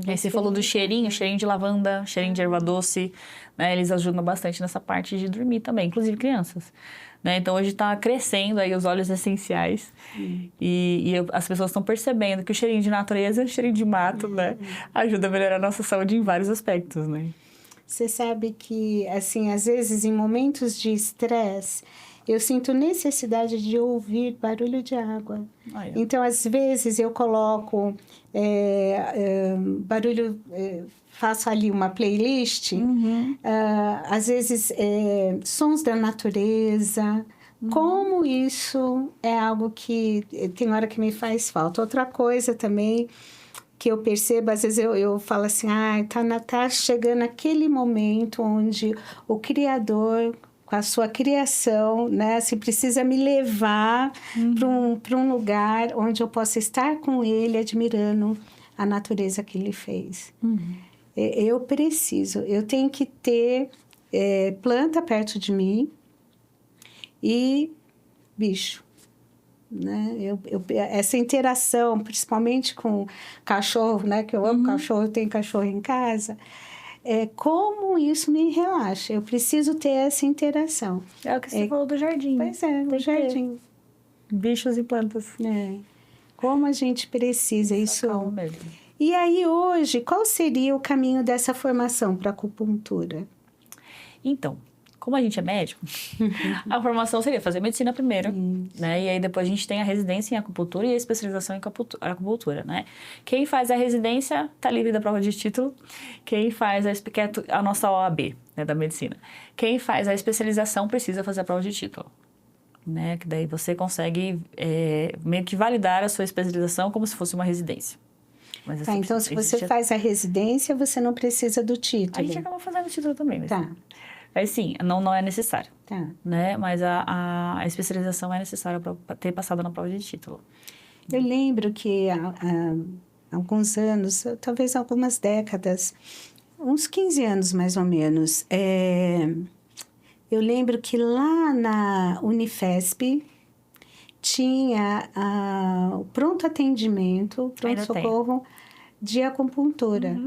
[SPEAKER 2] Aí você falou do cheirinho de lavanda, cheirinho de erva doce, né? Eles ajudam bastante nessa parte de dormir também, inclusive crianças. Né? Então, hoje está crescendo aí os óleos essenciais e as pessoas estão percebendo que o cheirinho de natureza, o cheirinho de mato, né? Ajuda a melhorar a nossa saúde em vários aspectos, né?
[SPEAKER 1] Você sabe que, assim, às vezes, em momentos de estresse, eu sinto necessidade de ouvir barulho de água. Então, às vezes, eu coloco barulho... faço ali uma playlist. Às vezes, sons da natureza. Como isso é algo que tem hora que me faz falta. Outra coisa também que eu percebo, às vezes eu falo assim, tá chegando aquele momento onde o Criador... com a sua criação, né? Assim, precisa me levar para um lugar onde eu possa estar com ele, admirando a natureza que ele fez. Eu tenho que ter planta perto de mim e bicho, né? Essa interação, principalmente com cachorro, né? Que eu amo cachorro, eu tenho cachorro em casa. Como isso me relaxa. Eu preciso ter essa interação.
[SPEAKER 2] É o que você falou do jardim.
[SPEAKER 1] Pois é, o jardim.
[SPEAKER 2] Bichos e plantas.
[SPEAKER 1] Como a gente precisa isso.
[SPEAKER 2] Calma mesmo.
[SPEAKER 1] E aí, hoje, qual seria o caminho dessa formação para acupuntura?
[SPEAKER 2] Então, como a gente é médico, a formação seria fazer medicina primeiro, né? E aí depois a gente tem a residência em acupuntura e a especialização em acupuntura, né? Quem faz a residência tá livre da prova de título. Quem faz a nossa OAB, né, da medicina. Quem faz a especialização precisa fazer a prova de título, né? Que daí você consegue meio que validar a sua especialização como se fosse uma residência. Mas
[SPEAKER 1] então, se você faz a residência, você não precisa do título.
[SPEAKER 2] A gente acaba fazendo o título também. Mas...
[SPEAKER 1] Tá.
[SPEAKER 2] Aí sim, não é necessário.
[SPEAKER 1] Tá.
[SPEAKER 2] Né? Mas a especialização é necessária para ter passado na prova de título.
[SPEAKER 1] Eu lembro que há alguns anos, talvez algumas décadas, uns 15 anos mais ou menos, eu lembro que lá na Unifesp tinha o pronto atendimento, pronto-socorro de acupuntura.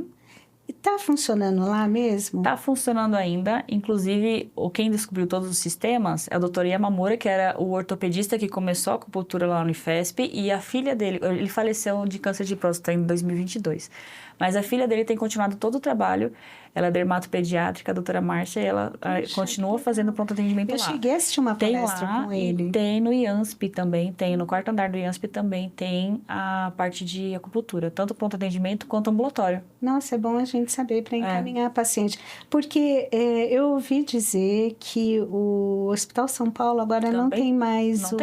[SPEAKER 1] E tá funcionando lá mesmo?
[SPEAKER 2] Tá funcionando ainda. Inclusive, quem descobriu todos os sistemas é o Dr. Yamamura, que era o ortopedista que começou a acupuntura lá na Unifesp. E a filha dele, ele faleceu de câncer de próstata em 2022. Mas a filha dele tem continuado todo o trabalho. Ela é dermatopediátrica, a doutora Márcia, e ela continua fazendo pronto atendimento lá.
[SPEAKER 1] Eu cheguei a assistir uma palestra com ele.
[SPEAKER 2] E tem no IANSP também, no quarto andar do IANSP também tem a parte de acupuntura, tanto pronto atendimento quanto ambulatório.
[SPEAKER 1] Nossa, é bom a gente saber para encaminhar a paciente. Porque eu ouvi dizer que o Hospital São Paulo agora também não tem mais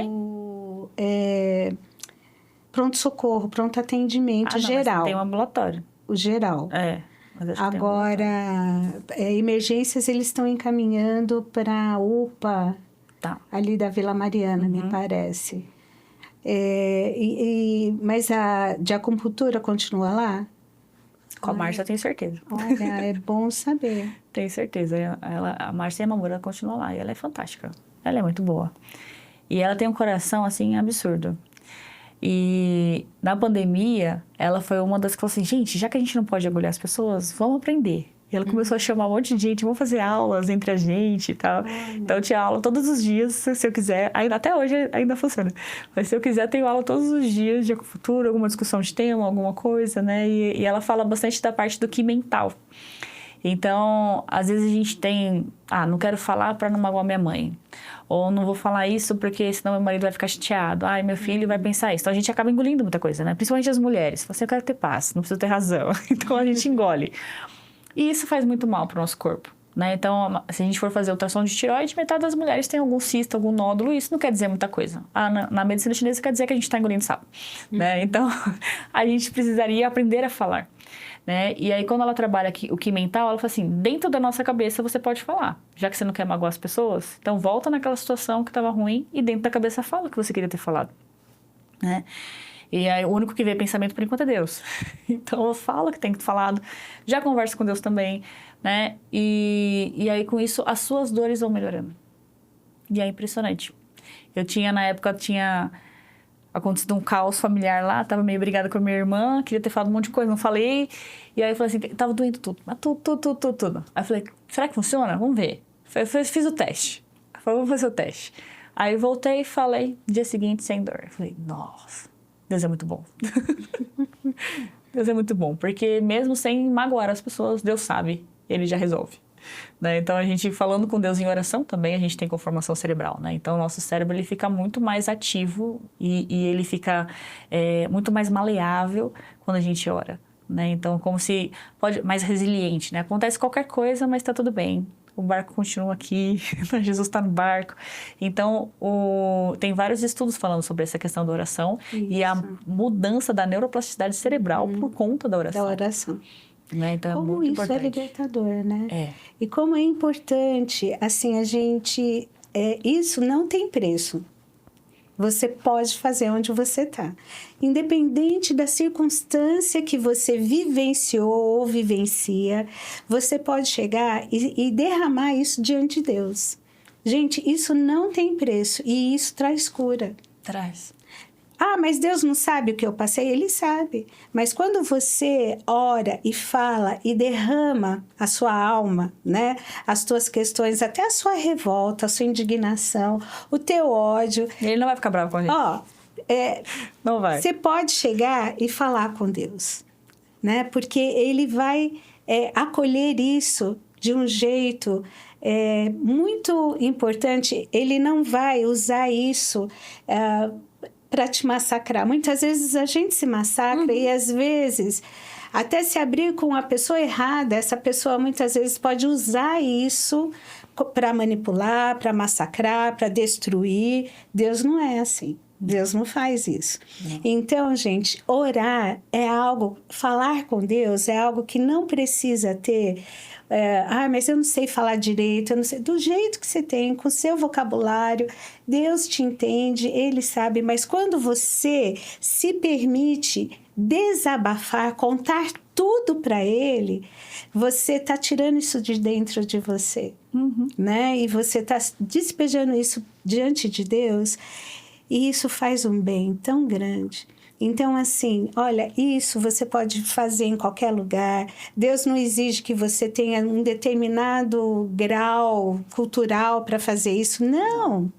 [SPEAKER 1] pronto-socorro, pronto atendimento geral.
[SPEAKER 2] Mas tem um ambulatório.
[SPEAKER 1] O geral. Agora, emergências eles estão encaminhando para a UPA, ali da Vila Mariana, me parece. Mas a de acupuntura continua lá?
[SPEAKER 2] Com a Márcia, eu tenho certeza.
[SPEAKER 1] Olha, é bom saber.
[SPEAKER 2] Tenho certeza. A Márcia Yamamura continua lá e ela é fantástica. Ela é muito boa. E ela tem um coração, assim, absurdo. E na pandemia, ela foi uma das que falou assim, gente, já que a gente não pode agulhar as pessoas, vamos aprender. E ela começou a chamar um monte de gente, vamos fazer aulas entre a gente e tal. Então, eu tinha aula todos os dias, se eu quiser. Até hoje ainda funciona. Mas se eu quiser, tenho aula todos os dias de acupuntura, alguma discussão de tema, alguma coisa, né? E ela fala bastante da parte do ki mental. Então, às vezes a gente tem... não quero falar para não magoar minha mãe. Ou não vou falar isso porque senão meu marido vai ficar chateado. Meu filho vai pensar isso. Então, a gente acaba engolindo muita coisa, né? Principalmente as mulheres. Você, eu quero ter paz, não preciso ter razão. Então, a gente engole. E isso faz muito mal para o nosso corpo, né? Então, se a gente for fazer ultrassom de tireoide, metade das mulheres tem algum cisto, algum nódulo. E isso não quer dizer muita coisa. Na medicina chinesa quer dizer que a gente está engolindo sapo, né? Então, a gente precisaria aprender a falar. Né? E aí, quando ela trabalha aqui, o ki mental, ela fala assim, dentro da nossa cabeça você pode falar. Já que você não quer magoar as pessoas, então volta naquela situação que estava ruim e dentro da cabeça fala o que você queria ter falado. Né? E aí, o único que vê pensamento, por enquanto, é Deus. Então, eu falo o que tem que ter falado, já converso com Deus também, né? E aí, com isso, as suas dores vão melhorando. E é impressionante. Na época, tinha acontecido um caos familiar lá, tava meio brigada com a minha irmã, queria ter falado um monte de coisa, não falei. E aí eu falei assim, tava doendo tudo, mas tudo. Aí eu falei, será que funciona? Vamos ver. Fiz o teste. Eu falei, vamos fazer o teste. Aí voltei e falei, dia seguinte, sem dor. Eu falei, nossa, Deus é muito bom. Deus é muito bom, porque mesmo sem magoar as pessoas, Deus sabe, Ele já resolve. Né? Então, a gente falando com Deus em oração também, a gente tem conformação cerebral, né? Então, o nosso cérebro ele fica muito mais ativo e ele fica muito mais maleável quando a gente ora, né? Então, como se mais resiliente, né? Acontece qualquer coisa, mas está tudo bem. O barco continua aqui, Jesus está no barco. Então, tem vários estudos falando sobre essa questão da oração e a mudança da neuroplasticidade cerebral por conta da oração.
[SPEAKER 1] Da oração.
[SPEAKER 2] Né? Então,
[SPEAKER 1] como
[SPEAKER 2] muito
[SPEAKER 1] isso
[SPEAKER 2] importante.
[SPEAKER 1] É libertador, né? E como é importante, assim, a gente... isso não tem preço. você pode fazer onde você está. Independente da circunstância que você vivenciou ou vivencia, você pode chegar e derramar isso diante de Deus. Gente, isso não tem preço e isso traz cura.
[SPEAKER 2] Traz.
[SPEAKER 1] Ah, mas Deus não sabe o que eu passei? Ele sabe. Mas quando você ora e fala e derrama a sua alma, né? As tuas questões, até a sua revolta, a sua indignação, o teu ódio.
[SPEAKER 2] Ele não vai ficar bravo com a gente.
[SPEAKER 1] Ó,
[SPEAKER 2] não vai.
[SPEAKER 1] Você pode chegar e falar com Deus, né? Porque Ele vai acolher isso de um jeito muito importante. Ele não vai usar isso para te massacrar. Muitas vezes a gente se massacra e às vezes até se abrir com a pessoa errada, essa pessoa muitas vezes pode usar isso para manipular, para massacrar, para destruir. Deus não é assim. Deus não faz isso. Não. Então, gente, orar é algo, falar com Deus é algo que não precisa ter... mas eu não sei falar direito, eu não sei. Do jeito que você tem, com o seu vocabulário, Deus te entende, Ele sabe. Mas quando você se permite desabafar, contar tudo para Ele, você está tirando isso de dentro de você, né? E você está despejando isso diante de Deus. E isso faz um bem tão grande. Então, assim, olha, isso você pode fazer em qualquer lugar. Deus não exige que você tenha um determinado grau cultural para fazer isso. Não,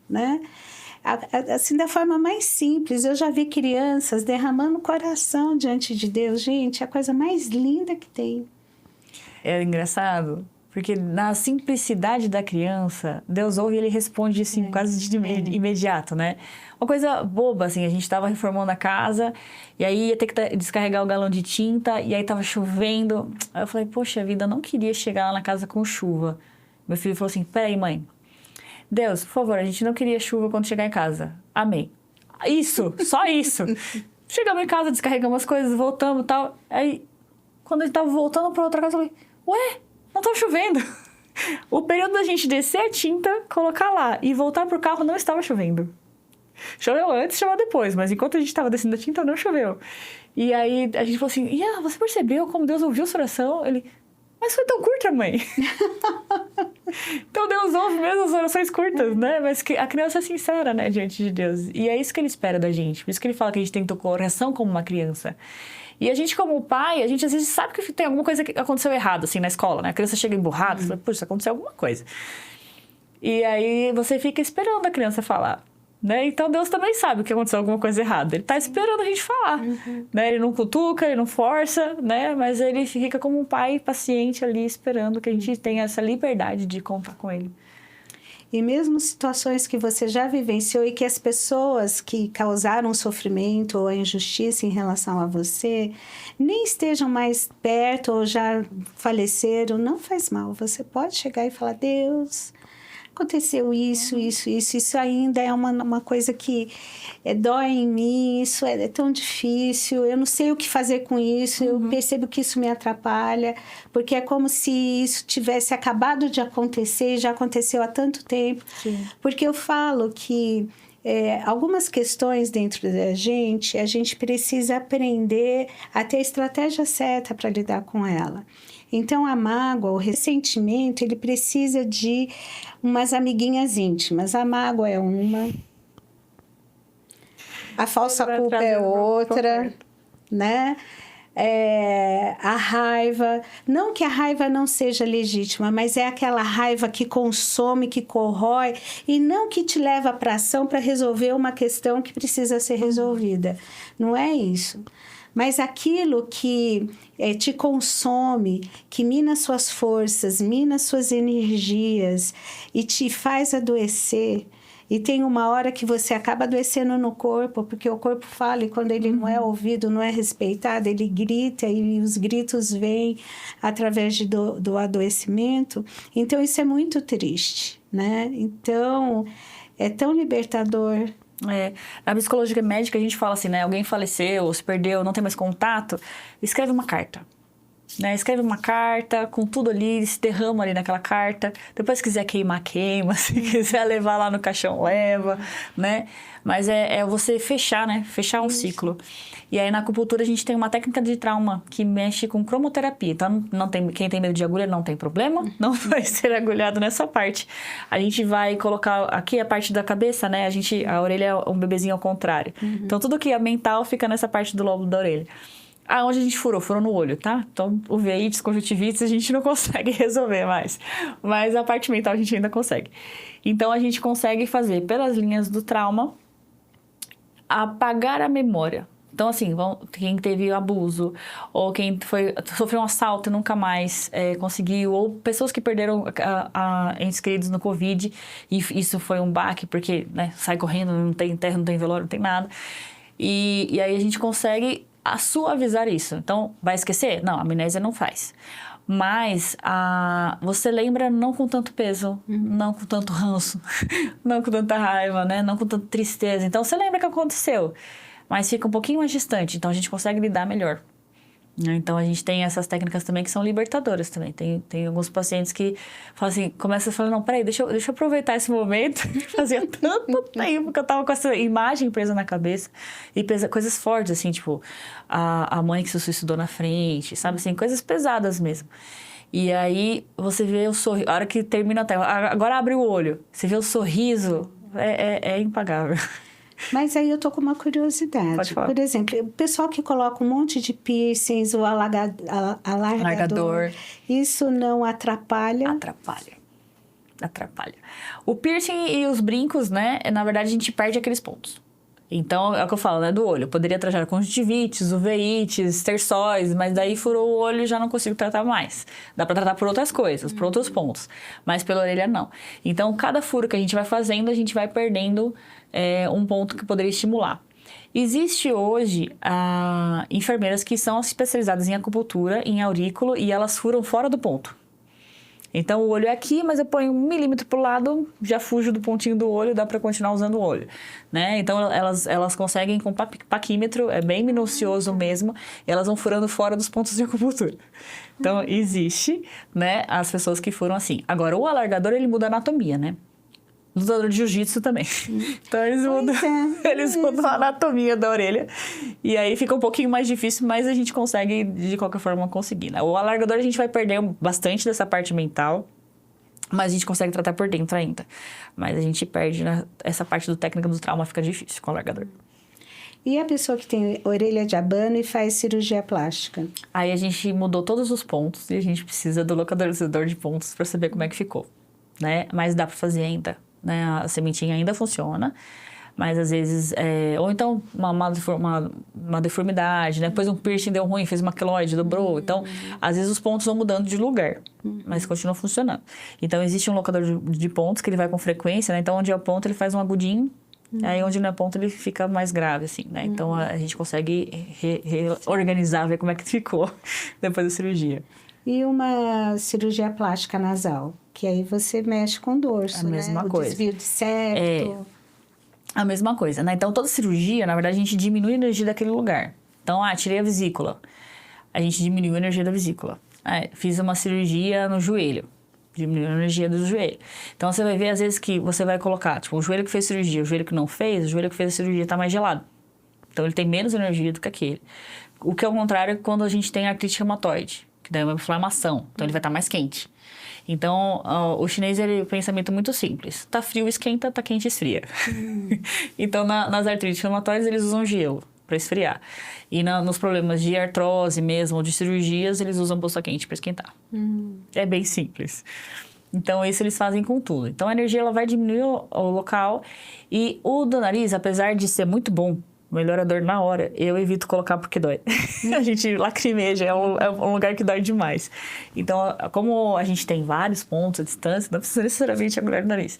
[SPEAKER 1] né? Assim, da forma mais simples. Eu já vi crianças derramando o coração diante de Deus. Gente, é a coisa mais linda que tem.
[SPEAKER 2] É engraçado. Porque na simplicidade da criança, Deus ouve e Ele responde assim, quase de imediato, né? Uma coisa boba, assim, a gente estava reformando a casa e aí ia ter que descarregar o galão de tinta e aí estava chovendo. Aí eu falei, poxa vida, eu não queria chegar lá na casa com chuva. Meu filho falou assim, peraí, mãe. Deus, por favor, a gente não queria chuva quando chegar em casa. Amém. Isso, só isso. Chegamos em casa, descarregamos as coisas, voltamos e tal. Aí, quando ele estava voltando para outra casa, eu falei, ué? Não estava chovendo. O período da gente descer a tinta, colocar lá e voltar pro carro não estava chovendo. Choveu antes, choveu depois, mas enquanto a gente estava descendo a tinta, não choveu. E aí a gente falou assim, você percebeu como Deus ouviu sua oração? Ele, mas foi tão curta, mãe. Então Deus ouve mesmo as orações curtas, né? Mas que a criança é sincera, né, diante de Deus. E é isso que Ele espera da gente. Por isso que Ele fala que a gente tem que ter o coração como uma criança. E a gente, como pai, a gente às vezes sabe que tem alguma coisa que aconteceu errado, assim, na escola, né? A criança chega emburrada, você fala, puxa, aconteceu alguma coisa. E aí você fica esperando a criança falar, né? Então Deus também sabe que aconteceu alguma coisa errada. Ele tá esperando a gente falar, né? Ele não cutuca, ele não força, né? Mas ele fica como um pai paciente ali, esperando que a gente tenha essa liberdade de contar com ele.
[SPEAKER 1] E mesmo situações que você já vivenciou e que as pessoas que causaram sofrimento ou a injustiça em relação a você nem estejam mais perto ou já faleceram, não faz mal. Você pode chegar e falar, Deus, aconteceu isso ainda é uma coisa que dói em mim, isso é tão difícil, eu não sei o que fazer com isso, eu percebo que isso me atrapalha, porque é como se isso tivesse acabado de acontecer e já aconteceu há tanto tempo. Sim. Porque eu falo que algumas questões dentro da gente, a gente precisa aprender a ter a estratégia certa para lidar com ela. Então, a mágoa, o ressentimento, ele precisa de umas amiguinhas íntimas. A mágoa é uma, a falsa culpa é outra, né? A raiva, não que a raiva não seja legítima, mas é aquela raiva que consome, que corrói e não que te leva para ação para resolver uma questão que precisa ser resolvida. Não é isso. Mas aquilo que te consome, que mina suas forças, mina suas energias e te faz adoecer. E tem uma hora que você acaba adoecendo no corpo, porque o corpo fala e quando ele não é ouvido, não é respeitado, ele grita e os gritos vêm através do adoecimento. Então, isso é muito triste, né? Então, é tão libertador.
[SPEAKER 2] Na psicologia médica a gente fala assim, né? Alguém faleceu, ou se perdeu, não tem mais contato, escreve uma carta. né? Escreve uma carta com tudo ali, se derrama ali naquela carta. Depois, se quiser queimar, queima. Se quiser levar lá no caixão, leva, né? Mas é você fechar, né? Fechar um ciclo. E aí, na acupuntura, a gente tem uma técnica de trauma que mexe com cromoterapia. Então, quem tem medo de agulha não tem problema. Não vai ser agulhado nessa parte. A gente vai colocar aqui a parte da cabeça, né? A orelha é um bebezinho ao contrário. Então, tudo que é mental fica nessa parte do lobo da orelha. Onde a gente furou no olho, tá? Então, uveites, conjuntivites, a gente não consegue resolver mais. Mas a parte mental a gente ainda consegue. Então, a gente consegue fazer, pelas linhas do trauma, apagar a memória. Então, assim, quem teve abuso, ou quem sofreu um assalto e nunca mais conseguiu, ou pessoas que perderam entes queridos no Covid, e isso foi um baque, porque, né, sai correndo, não tem enterro, não tem velório, não tem nada. E aí a gente consegue suavizar isso. Então, vai esquecer? Não, a amnésia não faz. Mas você lembra não com tanto peso, não com tanto ranço, não com tanta raiva, né? Não com tanta tristeza. Então, você lembra que aconteceu, mas fica um pouquinho mais distante. Então, a gente consegue lidar melhor. Então, a gente tem essas técnicas também que são libertadoras também. Tem alguns pacientes que falam assim, começam a falar, não, peraí, deixa eu aproveitar esse momento. Fazia tanto tempo que eu tava com essa imagem presa na cabeça. E coisas fortes, assim, tipo, a mãe que se suicidou na frente, sabe assim, coisas pesadas mesmo. E aí, você vê o sorriso, a hora que termina a tela, agora abre o olho, você vê o sorriso, é impagável.
[SPEAKER 1] Mas aí eu tô com uma curiosidade.
[SPEAKER 2] Pode falar.
[SPEAKER 1] Por exemplo, o pessoal que coloca um monte de piercings, o alargador, isso não atrapalha?
[SPEAKER 2] Atrapalha. O piercing e os brincos, né? Na verdade, a gente perde aqueles pontos. Então, é o que eu falo, né? Do olho. Eu poderia tratar conjuntivites, uveites, terçóis, mas daí furou o olho e já não consigo tratar mais. Dá pra tratar por outras coisas, por outros pontos. Mas pela orelha, não. Então, cada furo que a gente vai fazendo, a gente vai perdendo um ponto que poderia estimular. Existe hoje enfermeiras que são especializadas em acupuntura, em aurículo, e elas furam fora do ponto. Então, o olho é aqui, mas eu ponho 1 milímetro pro lado, já fujo do pontinho do olho, dá para continuar usando o olho, né? Então, elas conseguem com paquímetro, é bem minucioso mesmo, e elas vão furando fora dos pontos de acupuntura. Então, existe, né, as pessoas que furam assim. Agora, o alargador, ele muda a anatomia, né? Lutador de jiu-jitsu também. Então, eles mudam a anatomia da orelha. E aí fica um pouquinho mais difícil, mas a gente consegue, de qualquer forma, conseguir, né? O alargador a gente vai perder bastante dessa parte mental, mas a gente consegue tratar por dentro ainda. Mas a gente perde, né? Essa parte do técnico do trauma fica difícil com o alargador.
[SPEAKER 1] E a pessoa que tem orelha de abano e faz cirurgia plástica?
[SPEAKER 2] Aí a gente mudou todos os pontos e a gente precisa do localizador de pontos para saber como é que ficou, né? Mas dá para fazer ainda. Né? A sementinha ainda funciona, mas às vezes... ou então uma deformidade, né? Depois um piercing deu ruim, fez uma queloide, dobrou. Então, às vezes os pontos vão mudando de lugar, mas continua funcionando. Então, existe um locador de pontos que ele vai com frequência, né? Então, onde é o ponto, ele faz um agudinho. Aí, onde não é ponto, ele fica mais grave, assim, né? Então, a gente consegue reorganizar, ver como é que ficou depois da cirurgia.
[SPEAKER 1] E uma cirurgia plástica nasal? Que aí você mexe com o dorso,
[SPEAKER 2] a mesma
[SPEAKER 1] né?
[SPEAKER 2] coisa.
[SPEAKER 1] O desvio de septo.
[SPEAKER 2] A mesma coisa, né? Então, toda cirurgia, na verdade, a gente diminui a energia daquele lugar. Então, tirei a vesícula. A gente diminuiu a energia da vesícula. Fiz uma cirurgia no joelho. Diminuiu a energia do joelho. Então, você vai ver, às vezes, que você vai colocar, tipo, o joelho que fez cirurgia, o joelho que não fez, o joelho que fez a cirurgia tá mais gelado. Então, ele tem menos energia do que aquele. O que é o contrário quando a gente tem artrite reumatoide, que daí é uma inflamação. Então, ele vai estar mais quente. Então, o chinês, ele o pensamento muito simples. Tá frio, esquenta, tá quente, esfria. Então, nas artrites reumatoides, eles usam gelo para esfriar. E nos problemas de artrose mesmo, ou de cirurgias, eles usam bolsa quente para esquentar. É bem simples. Então, isso eles fazem com tudo. Então, a energia ela vai diminuir o local. E o do nariz, apesar de ser muito bom, melhora a dor na hora, eu evito colocar porque dói. A gente lacrimeja, é um lugar que dói demais. Então, como a gente tem vários pontos à distância, não precisa necessariamente agulhar o nariz.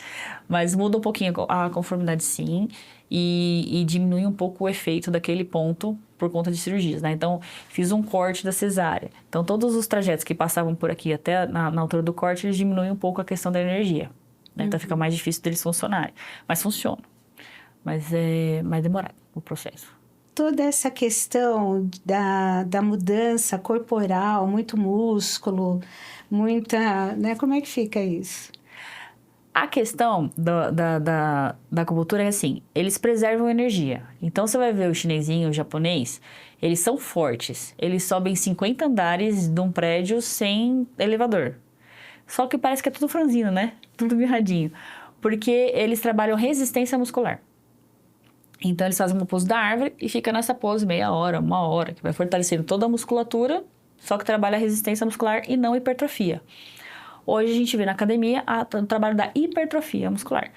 [SPEAKER 2] Mas muda um pouquinho a conformidade, sim, e diminui um pouco o efeito daquele ponto por conta de cirurgias, né? Então, fiz um corte da cesárea. Então, todos os trajetos que passavam por aqui até na altura do corte, eles diminuem um pouco a questão da energia, né? Então, fica mais difícil deles funcionarem. Mas funciona. Mas é mais demorado o processo.
[SPEAKER 1] toda essa questão da mudança corporal, muito músculo, muita, né? Como é que fica isso?
[SPEAKER 2] A questão da acupuntura é assim, eles preservam energia. Então, você vai ver o chinesinho, o japonês, eles são fortes. Eles sobem 50 andares de um prédio sem elevador. Só que parece que é tudo franzino, né? Tudo mirradinho. Porque eles trabalham resistência muscular. Então, eles fazem uma pose da árvore e fica nessa pose meia hora, uma hora, que vai fortalecendo toda a musculatura, só que trabalha a resistência muscular e não hipertrofia. Hoje a gente vê na academia o trabalho da hipertrofia muscular.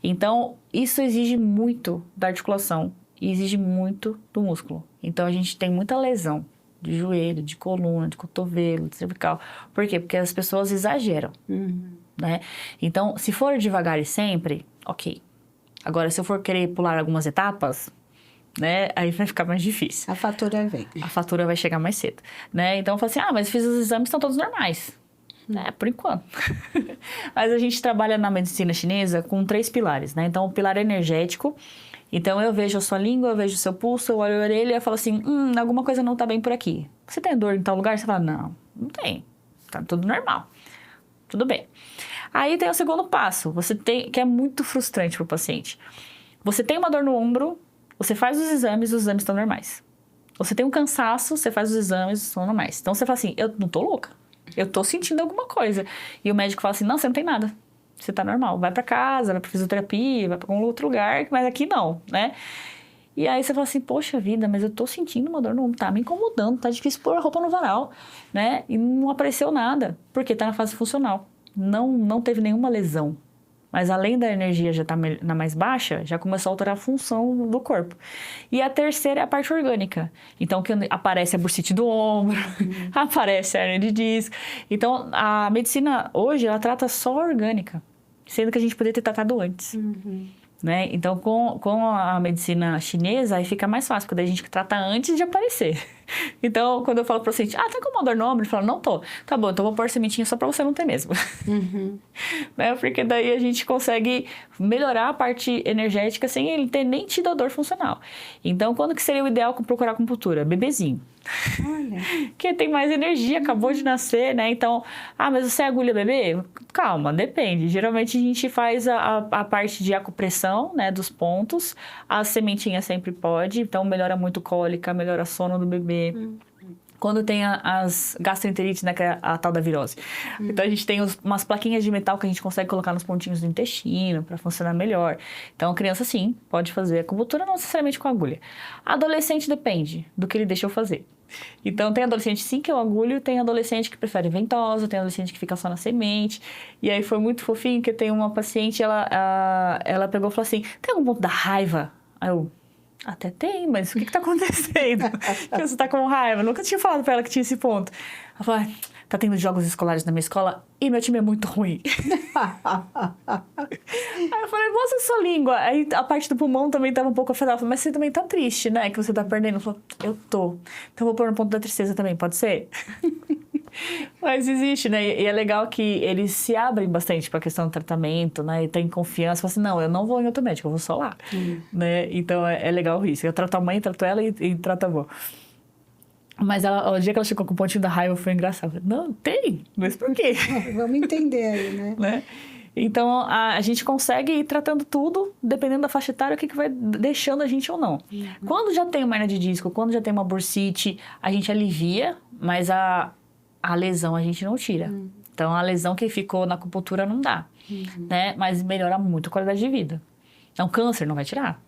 [SPEAKER 2] Então, isso exige muito da articulação e exige muito do músculo. Então, a gente tem muita lesão de joelho, de coluna, de cotovelo, de cervical. Por quê? Porque as pessoas exageram, né? Então, se for devagar e sempre, ok. Agora, se eu for querer pular algumas etapas, né, aí vai ficar mais difícil.
[SPEAKER 1] A fatura vem.
[SPEAKER 2] A fatura vai chegar mais cedo, né? Então, eu falo assim, mas fiz os exames, estão todos normais. Né, por enquanto. Mas a gente trabalha na medicina chinesa com 3 pilares, né? Então, o pilar energético. Então, eu vejo a sua língua, eu vejo o seu pulso, eu olho a orelha e eu falo assim, alguma coisa não tá bem por aqui. Você tem dor em tal lugar? Você fala, não tem. Tá tudo normal. Tudo bem. Aí tem o segundo passo, que é muito frustrante pro paciente. Você tem uma dor no ombro, você faz os exames estão normais. Você tem um cansaço, você faz os exames, estão normais. Então, você fala assim, eu não tô louca. Eu tô sentindo alguma coisa. E o médico fala assim, não, você não tem nada. Você tá normal. Vai pra casa, vai pra fisioterapia, vai pra algum outro lugar, mas aqui não, né? E aí você fala assim, poxa vida, mas eu tô sentindo uma dor no ombro, tá me incomodando, tá difícil pôr a roupa no varal, né? E não apareceu nada, porque tá na fase funcional. Não teve nenhuma lesão. Mas além da energia já estar na mais baixa, já começou a alterar a função do corpo. E a terceira é a parte orgânica. Então, que aparece a bursite do ombro, aparece a hernia de disco. Então, a medicina hoje, ela trata só a orgânica, sendo que a gente poderia ter tratado antes. Né? Então, com a medicina chinesa, aí fica mais fácil, porque daí a gente trata antes de aparecer. Então, quando eu falo para o paciente, tá com uma dor no ombro? Ele fala, não tô. Tá bom, então vou pôr sementinha só para você não ter mesmo. Né? Porque daí a gente consegue melhorar a parte energética sem ele ter nem tido a dor funcional. Então, quando que seria o ideal procurar acupuntura? Bebezinho.
[SPEAKER 1] Olha.
[SPEAKER 2] Que tem mais energia, acabou de nascer, né? Então, mas você agulha bebê? Calma, depende. Geralmente a gente faz a parte de acupressão, né, dos pontos. A sementinha sempre pode, então melhora muito cólica, melhora sono do bebê. Quando tem as gastroenterites, né, que é a tal da virose. Então, a gente tem umas plaquinhas de metal que a gente consegue colocar nos pontinhos do intestino para funcionar melhor. Então, a criança, sim, pode fazer acupuntura, não necessariamente com agulha. Adolescente depende do que ele deixou fazer. Então, tem adolescente, sim, que eu agulho, tem adolescente que prefere ventosa, tem adolescente que fica só na semente. E aí, foi muito fofinho, que tem uma paciente, ela pegou e falou assim, tem algum ponto da raiva? Aí eu... Até tem, mas o que tá acontecendo? Que você tá com raiva? Eu nunca tinha falado pra ela que tinha esse ponto. Ela falou, tá tendo jogos escolares na minha escola e meu time é muito ruim. Aí eu falei, nossa, sua língua. Aí a parte do pulmão também tava um pouco afetada. Mas você também tá triste, né? Que você tá perdendo. Ela falou, eu tô. Então eu vou pôr no ponto da tristeza também, pode ser? Mas existe, né? E é legal que eles se abrem bastante para a questão do tratamento, né? E tem confiança. Falam assim, não, eu não vou em outro médico, eu vou só lá. Né? Então, é legal isso. Eu trato a mãe, trato ela e trato a avó. Mas o dia que ela chegou com o pontinho da raiva, foi engraçado. Eu falei, não, tem. Mas por quê?
[SPEAKER 1] Vamos entender aí, né?
[SPEAKER 2] Então, a gente consegue ir tratando tudo, dependendo da faixa etária, o que vai deixando a gente ou não. Quando já tem uma hernia de disco, quando já tem uma bursite, a gente alivia, mas a lesão a gente não tira. Então, a lesão que ficou na acupuntura não dá, né? Mas melhora muito a qualidade de vida. Então, câncer não vai tirar.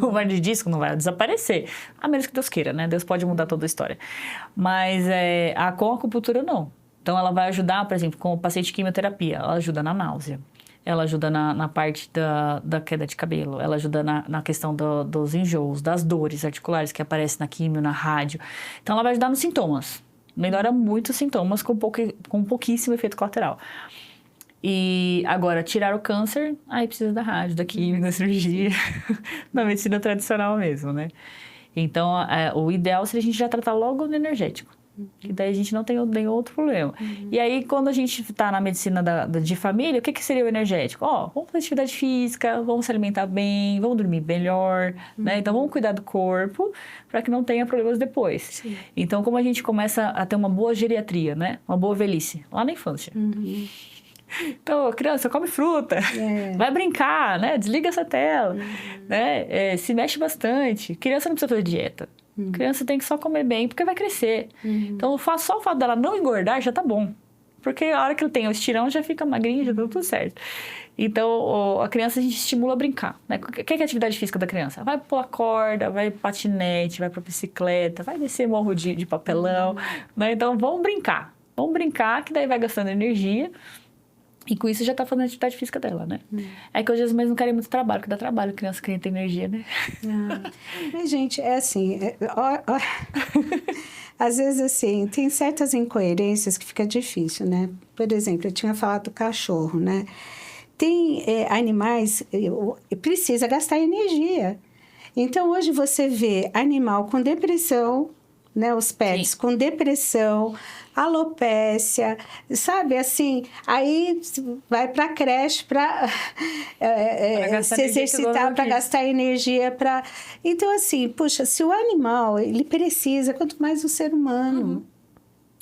[SPEAKER 2] O hernia de disco não vai desaparecer. A menos que Deus queira, né? Deus pode mudar toda a história. Mas com a acupuntura, não. Então, ela vai ajudar, por exemplo, com o paciente de quimioterapia. Ela ajuda na náusea. Ela ajuda na parte da queda de cabelo. Ela ajuda na questão dos enjoos, das dores articulares que aparecem na quimio, na rádio. Então, ela vai ajudar nos sintomas. Melhora muito os sintomas com pouquíssimo efeito colateral. E agora, tirar o câncer, aí precisa da rádio, da química, da cirurgia, da medicina tradicional mesmo, né? Então, o ideal seria a gente já tratar logo no energético. Que daí a gente não tem nenhum outro problema. E aí, quando a gente está na medicina de família, o que seria o energético? Vamos fazer atividade física, vamos se alimentar bem, vamos dormir melhor, né? Então, vamos cuidar do corpo para que não tenha problemas depois.
[SPEAKER 1] Sim.
[SPEAKER 2] Então, como a gente começa a ter uma boa geriatria, né? Uma boa velhice, lá na infância. Então, criança, come fruta, vai brincar, né? Desliga essa tela, né? Se mexe bastante. Criança não precisa fazer dieta. Criança tem que só comer bem, porque vai crescer. Então, só o fato dela não engordar já tá bom. Porque a hora que ele tem o estirão, já fica magrinho, já tá tudo certo. Então, a criança, a gente estimula a brincar, né? O que é a atividade física da criança? Vai pular corda, vai patinete, vai pra bicicleta, vai descer morro de papelão, né? Então, vamos brincar, que daí vai gastando energia. E com isso já tá fazendo a atividade física dela, né? É que hoje as mães não querem muito trabalho, porque dá trabalho, criança queria ter energia, né?
[SPEAKER 1] Mas, gente, é assim... Às vezes, assim, tem certas incoerências que fica difícil, né? Por exemplo, eu tinha falado do cachorro, né? Tem animais... precisa gastar energia. Então, hoje você vê animal com depressão, né? Os pets com depressão, alopécia, sabe? Assim, aí vai para a creche para se exercitar, para gastar energia. Então, assim, puxa, se o animal, ele precisa, quanto mais o ser humano.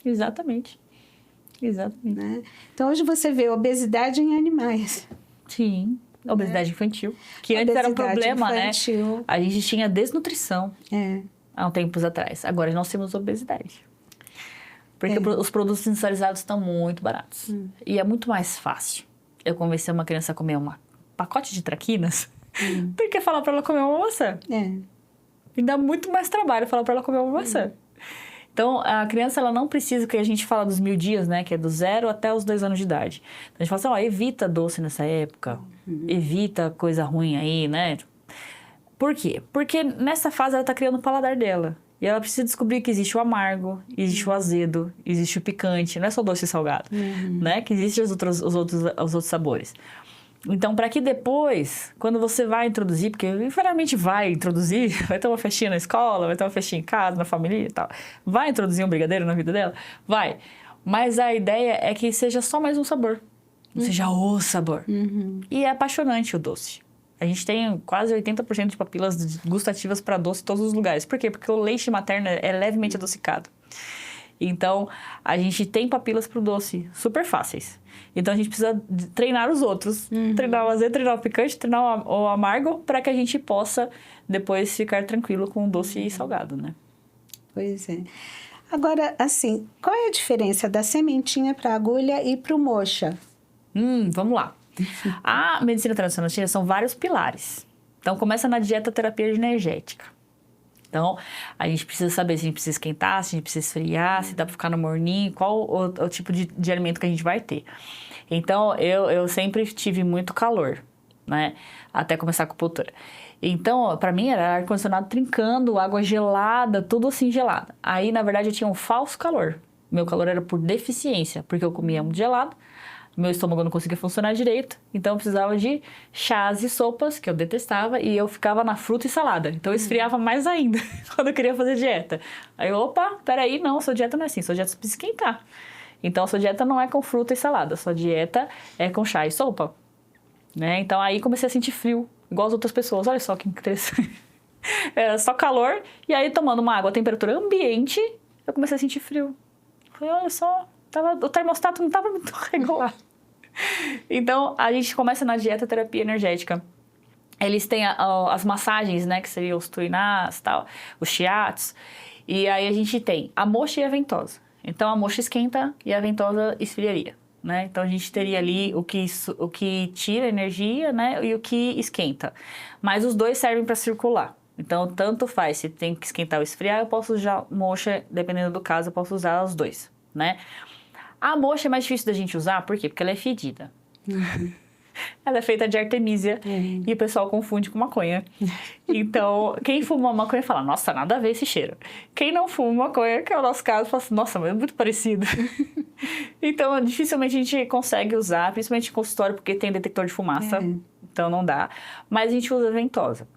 [SPEAKER 2] Exatamente.
[SPEAKER 1] Né? Então, hoje você vê obesidade em animais.
[SPEAKER 2] Sim. Obesidade infantil. Que antes era um problema, infantil, né? A gente tinha desnutrição. Há um tempos atrás. Agora nós temos obesidade. Porque os produtos industrializados estão muito baratos. E é muito mais fácil eu convencer uma criança a comer um pacote de traquinas do que falar para ela comer uma maçã. E dá muito mais trabalho falar para ela comer uma maçã. Então, a criança, ela não precisa, que a gente fala dos 1000 dias, né? Que é do 0 até os 2 anos de idade. Então, a gente fala assim, evita doce nessa época. Evita coisa ruim aí, né? Por quê? Porque nessa fase ela tá criando o paladar dela. E ela precisa descobrir que existe o amargo, existe o azedo, existe o picante. Não é só doce e salgado, né? Que existem os outros sabores. Então, para que depois, quando você vai introduzir, porque invariavelmente vai introduzir, vai ter uma festinha na escola, vai ter uma festinha em casa, na família e tal. Vai introduzir um brigadeiro na vida dela? Vai. Mas a ideia é que seja só mais um sabor. Não seja o sabor. E é apaixonante o doce. A gente tem quase 80% de papilas gustativas para doce em todos os lugares. Por quê? Porque o leite materno é levemente adocicado. Então, a gente tem papilas para o doce super fáceis. Então, a gente precisa treinar os outros. Treinar o azedo, treinar o picante, treinar o amargo, para que a gente possa depois ficar tranquilo com o doce e salgado, né?
[SPEAKER 1] Pois é. Agora, assim, qual é a diferença da sementinha para agulha e para o moxa?
[SPEAKER 2] Vamos lá. A medicina tradicional chinesa são vários pilares. Então, começa na dieta terapia energética. Então, a gente precisa saber se a gente precisa esquentar, se a gente precisa esfriar, se dá para ficar no morninho, qual o tipo de alimento que a gente vai ter. Então, eu sempre tive muito calor, né? Até começar a acupuntura. Então, para mim, era ar-condicionado trincando, água gelada, tudo assim gelado. Aí, na verdade, eu tinha um falso calor. Meu calor era por deficiência, porque eu comia muito gelado. Meu estômago não conseguia funcionar direito, então eu precisava de chás e sopas, que eu detestava, e eu ficava na fruta e salada. Então eu esfriava mais ainda quando eu queria fazer dieta. Aí, opa, peraí, não, sua dieta não é assim, sua dieta precisa esquentar. Então, sua dieta não é com fruta e salada, sua dieta é com chá e sopa. Né? Então, aí comecei a sentir frio, igual as outras pessoas. Olha só que interessante. Era só calor, e aí tomando uma água a temperatura ambiente, eu comecei a sentir frio. Falei, olha só, o termostato não estava muito regular. Então, a gente começa na dieta terapia energética. Eles têm as massagens, né, que seriam os tuinás, tal, os shiatsu. E aí a gente tem a moxa e a ventosa. Então, a moxa esquenta e a ventosa esfriaria, né? Então, a gente teria ali o que tira energia, né, e o que esquenta. Mas os dois servem para circular. Então, tanto faz, se tem que esquentar ou esfriar, eu posso usar moxa, dependendo do caso, eu posso usar os dois, né? A moxa é mais difícil da gente usar, por quê? Porque ela é fedida. Ela é feita de artemisia e o pessoal confunde com maconha. Então, quem fuma maconha fala, nossa, nada a ver esse cheiro. Quem não fuma maconha, que é o nosso caso, fala assim, nossa, mas é muito parecido. Então, dificilmente a gente consegue usar, principalmente em consultório, porque tem detector de fumaça, então não dá. Mas a gente usa ventosa.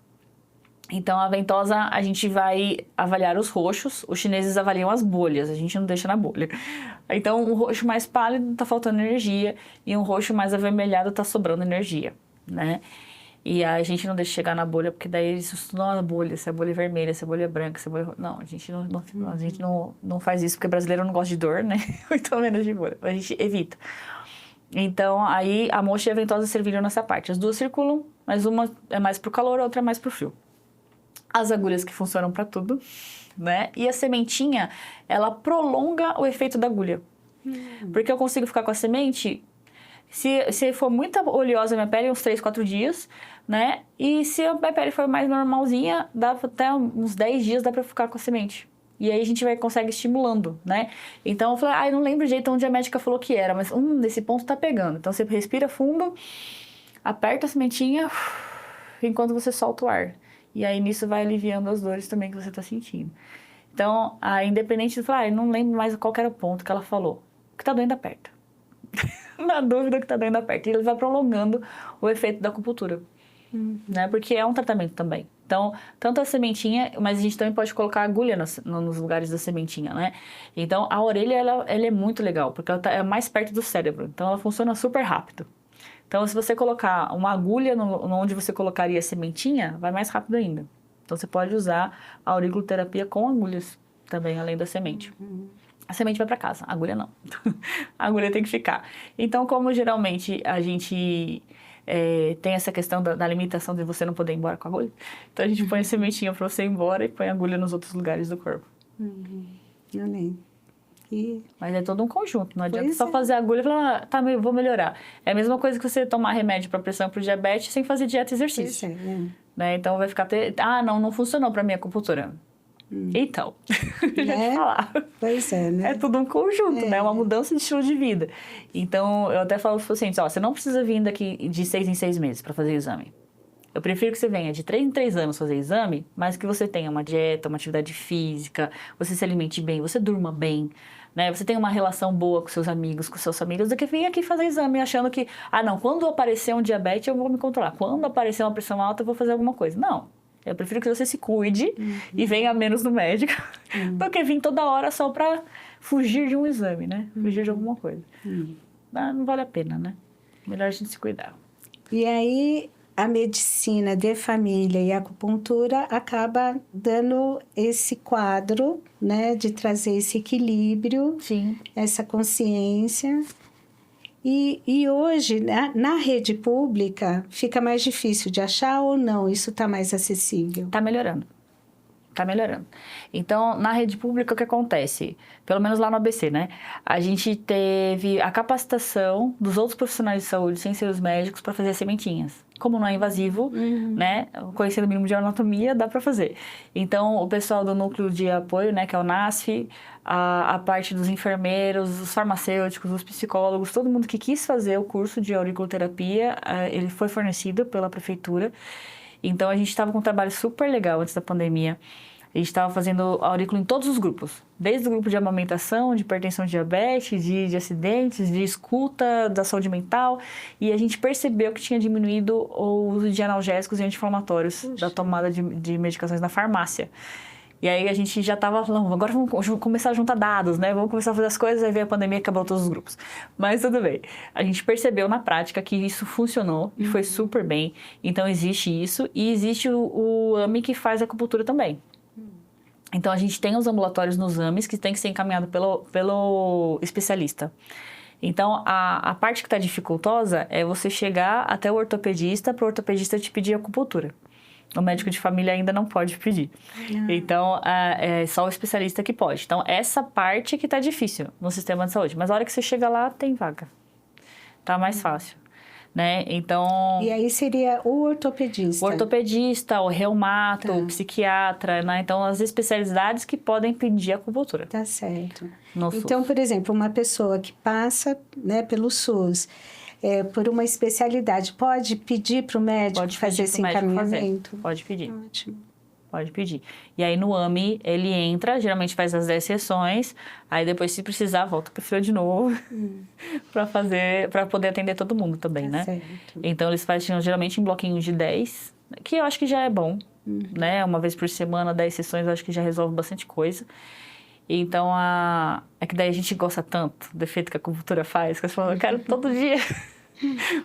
[SPEAKER 2] Então, a ventosa, a gente vai avaliar os roxos, os chineses avaliam as bolhas, a gente não deixa na bolha. Então, um roxo mais pálido tá faltando energia e um roxo mais avermelhado tá sobrando energia, né? E a gente não deixa chegar na bolha, porque daí eles estudam a bolha, se a bolha é vermelha, se a bolha é branca, se a bolha... Não, a gente não faz isso, porque brasileiro não gosta de dor, né? Muito menos de bolha, a gente evita. Então, aí a moxa e a ventosa serviram nessa parte. As duas circulam, mas uma é mais pro calor, a outra é mais pro frio. As agulhas que funcionam para tudo, né? E a sementinha, ela prolonga o efeito da agulha. Porque eu consigo ficar com a semente, se for muito oleosa a minha pele, uns 3, 4 dias, né? E se a minha pele for mais normalzinha, dá até uns 10 dias, dá pra ficar com a semente. E aí a gente consegue estimulando, né? Então eu falei, eu não lembro o jeito onde a médica falou que era, mas nesse ponto tá pegando. Então você respira fundo, aperta a sementinha, enquanto você solta o ar. E aí, nisso, vai aliviando as dores também que você está sentindo. Então, independente de falar, eu não lembro mais qual que era o ponto que ela falou. O que está doendo, aperta. Na dúvida, o que está doendo, aperta. E ele vai prolongando o efeito da acupuntura. Né? Porque é um tratamento também. Então, tanto a sementinha, mas a gente também pode colocar agulha nos lugares da sementinha, né? Então, a orelha, ela é muito legal, porque ela é mais perto do cérebro. Então, ela funciona super rápido. Então, se você colocar uma agulha onde você colocaria a sementinha, vai mais rápido ainda. Então, você pode usar a auriculoterapia com agulhas também, além da semente. A semente vai para casa, a agulha não. A agulha tem que ficar. Então, como geralmente a gente tem essa questão da limitação de você não poder ir embora com a agulha, então a gente põe a sementinha para você ir embora e põe a agulha nos outros lugares do corpo.
[SPEAKER 1] Eu nem.
[SPEAKER 2] Mas é todo um conjunto, não adianta só fazer a agulha e falar, vou melhorar. É a mesma coisa que você tomar remédio para pressão e para diabetes sem fazer dieta e exercício. Né? Então vai ficar, não funcionou para mim a acupuntura. Então, já te falar.
[SPEAKER 1] Pois é, né?
[SPEAKER 2] É tudo um conjunto, né? Uma mudança de estilo de vida. Então, eu até falo para os pacientes, você não precisa vir daqui de 6 em 6 meses para fazer exame. Eu prefiro que você venha de 3 em 3 anos fazer exame, mas que você tenha uma dieta, uma atividade física, você se alimente bem, você durma bem, né? Você tenha uma relação boa com seus amigos, com seus famílias, do que vir aqui fazer exame achando que, quando aparecer um diabetes eu vou me controlar, quando aparecer uma pressão alta eu vou fazer alguma coisa. Não. Eu prefiro que você se cuide e venha menos no médico do que vir toda hora só para fugir de um exame, né? Fugir de alguma coisa. Não vale a pena, né? Melhor a gente se cuidar.
[SPEAKER 1] E aí, a medicina de família e a acupuntura acaba dando esse quadro, né? De trazer esse equilíbrio,
[SPEAKER 2] Sim.
[SPEAKER 1] Essa consciência. E hoje, na rede pública, fica mais difícil de achar ou não? Isso está mais acessível?
[SPEAKER 2] Está melhorando. Está melhorando. Então, na rede pública, o que acontece? Pelo menos lá no ABC, né? A gente teve a capacitação dos outros profissionais de saúde, sem ser os médicos, para fazer sementinhas. Como não é invasivo, né? Conhecendo o mínimo de anatomia, dá para fazer. Então, o pessoal do núcleo de apoio, né? Que é o NASF, a parte dos enfermeiros, os farmacêuticos, os psicólogos, todo mundo que quis fazer o curso de auriculoterapia, ele foi fornecido pela prefeitura. Então, a gente estava com um trabalho super legal antes da pandemia. A gente estava fazendo aurículo em todos os grupos. Desde o grupo de amamentação, de hipertensão de diabetes, de acidentes, de escuta, da saúde mental. E a gente percebeu que tinha diminuído o uso de analgésicos e anti-inflamatórios da tomada de medicações na farmácia. E aí a gente já estava falando, agora vamos começar a juntar dados, né? Vamos começar a fazer as coisas, aí veio a pandemia e acabou todos os grupos. Mas tudo bem. A gente percebeu na prática que isso funcionou e foi super bem. Então existe isso e existe o AME que faz acupuntura também. Então a gente tem os ambulatórios nos AMEs que tem que ser encaminhado pelo especialista. Então a parte que está dificultosa é você chegar até o ortopedista para o ortopedista te pedir acupuntura. O médico de família ainda não pode pedir. Então, é só o especialista que pode. Então, essa parte que tá difícil no sistema de saúde. Mas a hora que você chega lá, tem vaga. Tá mais fácil, né? Então...
[SPEAKER 1] E aí seria o ortopedista.
[SPEAKER 2] O ortopedista, o reumato, o psiquiatra, né? Então, as especialidades que podem pedir acupuntura.
[SPEAKER 1] Tá certo.
[SPEAKER 2] No SUS.
[SPEAKER 1] Então, por exemplo, uma pessoa que passa, né, pelo SUS... por uma especialidade, pode pedir para o médico fazer esse encaminhamento?
[SPEAKER 2] Pode pedir.
[SPEAKER 1] Ótimo.
[SPEAKER 2] Pode pedir. E aí no AME, ele entra, geralmente faz as 10 sessões, aí depois se precisar, volta para fila de novo, para poder atender todo mundo também, né?
[SPEAKER 1] Certo.
[SPEAKER 2] Então eles fazem geralmente em bloquinhos de 10, que eu acho que já é bom, né? Uma vez por semana, 10 sessões, eu acho que já resolve bastante coisa. Então, é que daí a gente gosta tanto do efeito que a acupuntura faz, que você fala, eu quero todo dia.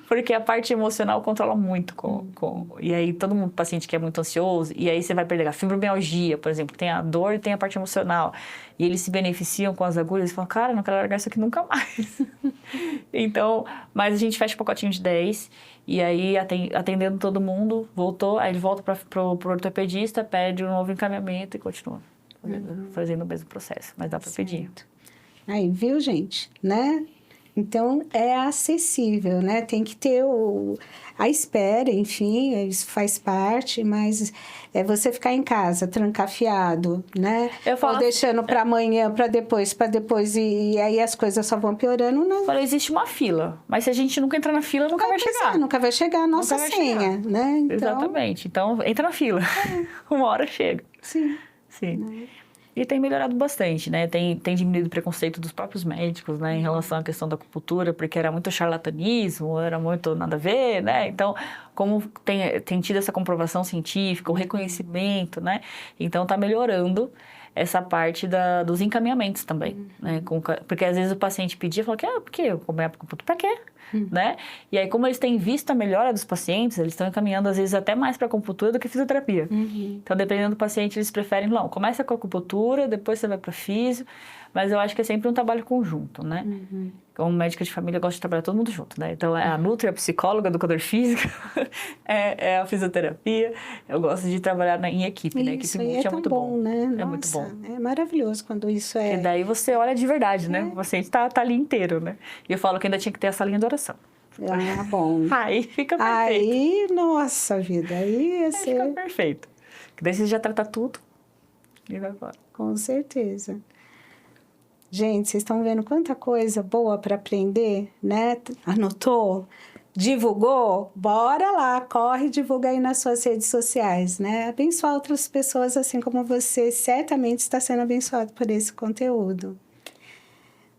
[SPEAKER 2] Porque a parte emocional controla muito. E aí, todo mundo, paciente que é muito ansioso, e aí você vai perder a fibromialgia, por exemplo, que tem a dor e tem a parte emocional. E eles se beneficiam com as agulhas e falam, cara, não quero largar isso aqui nunca mais. Então, mas a gente fecha o pacotinho de 10, e aí, atendendo todo mundo, voltou, aí ele volta pro ortopedista, pede um novo encaminhamento e continua fazendo o mesmo processo. Mas dá para pedir.
[SPEAKER 1] Aí, viu, gente? Né? Então, é acessível, né? Tem que ter a espera, enfim, isso faz parte, mas é você ficar em casa, trancafiado, né? Ou deixando para amanhã, para depois, e aí as coisas só vão piorando. Não.
[SPEAKER 2] Existe uma fila, mas se a gente nunca entrar na fila, nunca vai chegar.
[SPEAKER 1] Nunca vai chegar a nossa senha, né?
[SPEAKER 2] Então... Exatamente. Então, entra na fila. Uma hora chega.
[SPEAKER 1] Sim.
[SPEAKER 2] E tem melhorado bastante, né? Tem diminuído o preconceito dos próprios médicos, né? Em relação à questão da acupuntura, porque era muito charlatanismo, era muito nada a ver, né? Então, como tem tido essa comprovação científica, o reconhecimento, né? Então, tá melhorando essa parte dos encaminhamentos também, né? Porque às vezes o paciente pedia e falava, por que eu comer acupuntura? Pra quê? Né? E aí, como eles têm visto a melhora dos pacientes, eles estão encaminhando, às vezes, até mais para acupuntura do que fisioterapia. Então, dependendo do paciente, eles preferem, não, começa com a acupuntura, depois você vai para físio, mas eu acho que é sempre um trabalho conjunto, né? Como médica de família, eu gosto de trabalhar todo mundo junto, né? Então, é a nutri, a psicóloga, a educador física, é a fisioterapia. Eu gosto de trabalhar em equipe, né?
[SPEAKER 1] Isso, e é muito bom, né?
[SPEAKER 2] É
[SPEAKER 1] Nossa,
[SPEAKER 2] muito bom.
[SPEAKER 1] É maravilhoso quando isso é...
[SPEAKER 2] E daí você olha de verdade, né? O paciente tá ali inteiro, né? E eu falo que ainda tinha que ter a salinha de oração.
[SPEAKER 1] Ah, bom.
[SPEAKER 2] Aí fica perfeito.
[SPEAKER 1] Aí, nossa vida, aí ia ser...
[SPEAKER 2] fica perfeito. Que daí você já trata tudo e vai embora.
[SPEAKER 1] Com certeza. Gente, vocês estão vendo quanta coisa boa para aprender, né? Anotou? Divulgou? Bora lá, corre e divulga aí nas suas redes sociais, né? Abençoar outras pessoas assim como você certamente está sendo abençoado por esse conteúdo.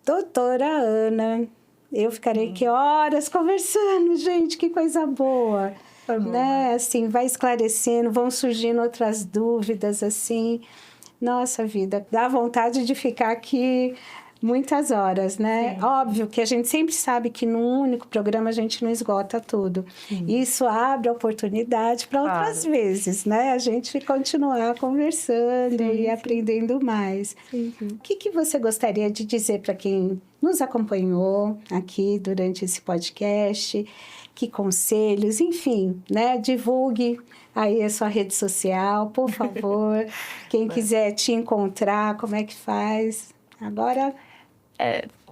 [SPEAKER 1] Doutora Ana, eu ficarei aqui horas conversando, gente, que coisa boa.
[SPEAKER 2] Foi bom,
[SPEAKER 1] né? Assim, vai esclarecendo, vão surgindo outras dúvidas, assim. Nossa vida, dá vontade de ficar aqui muitas horas, né?
[SPEAKER 2] Sim.
[SPEAKER 1] Óbvio que a gente sempre sabe que num único programa a gente não esgota tudo. Isso abre oportunidade para outras vezes, né? A gente continuar conversando e aprendendo mais. O que você gostaria de dizer para quem nos acompanhou aqui durante esse podcast? Que conselhos, enfim, né? Divulgue aí a sua rede social, por favor. Quem quiser te encontrar, como é que faz? Agora,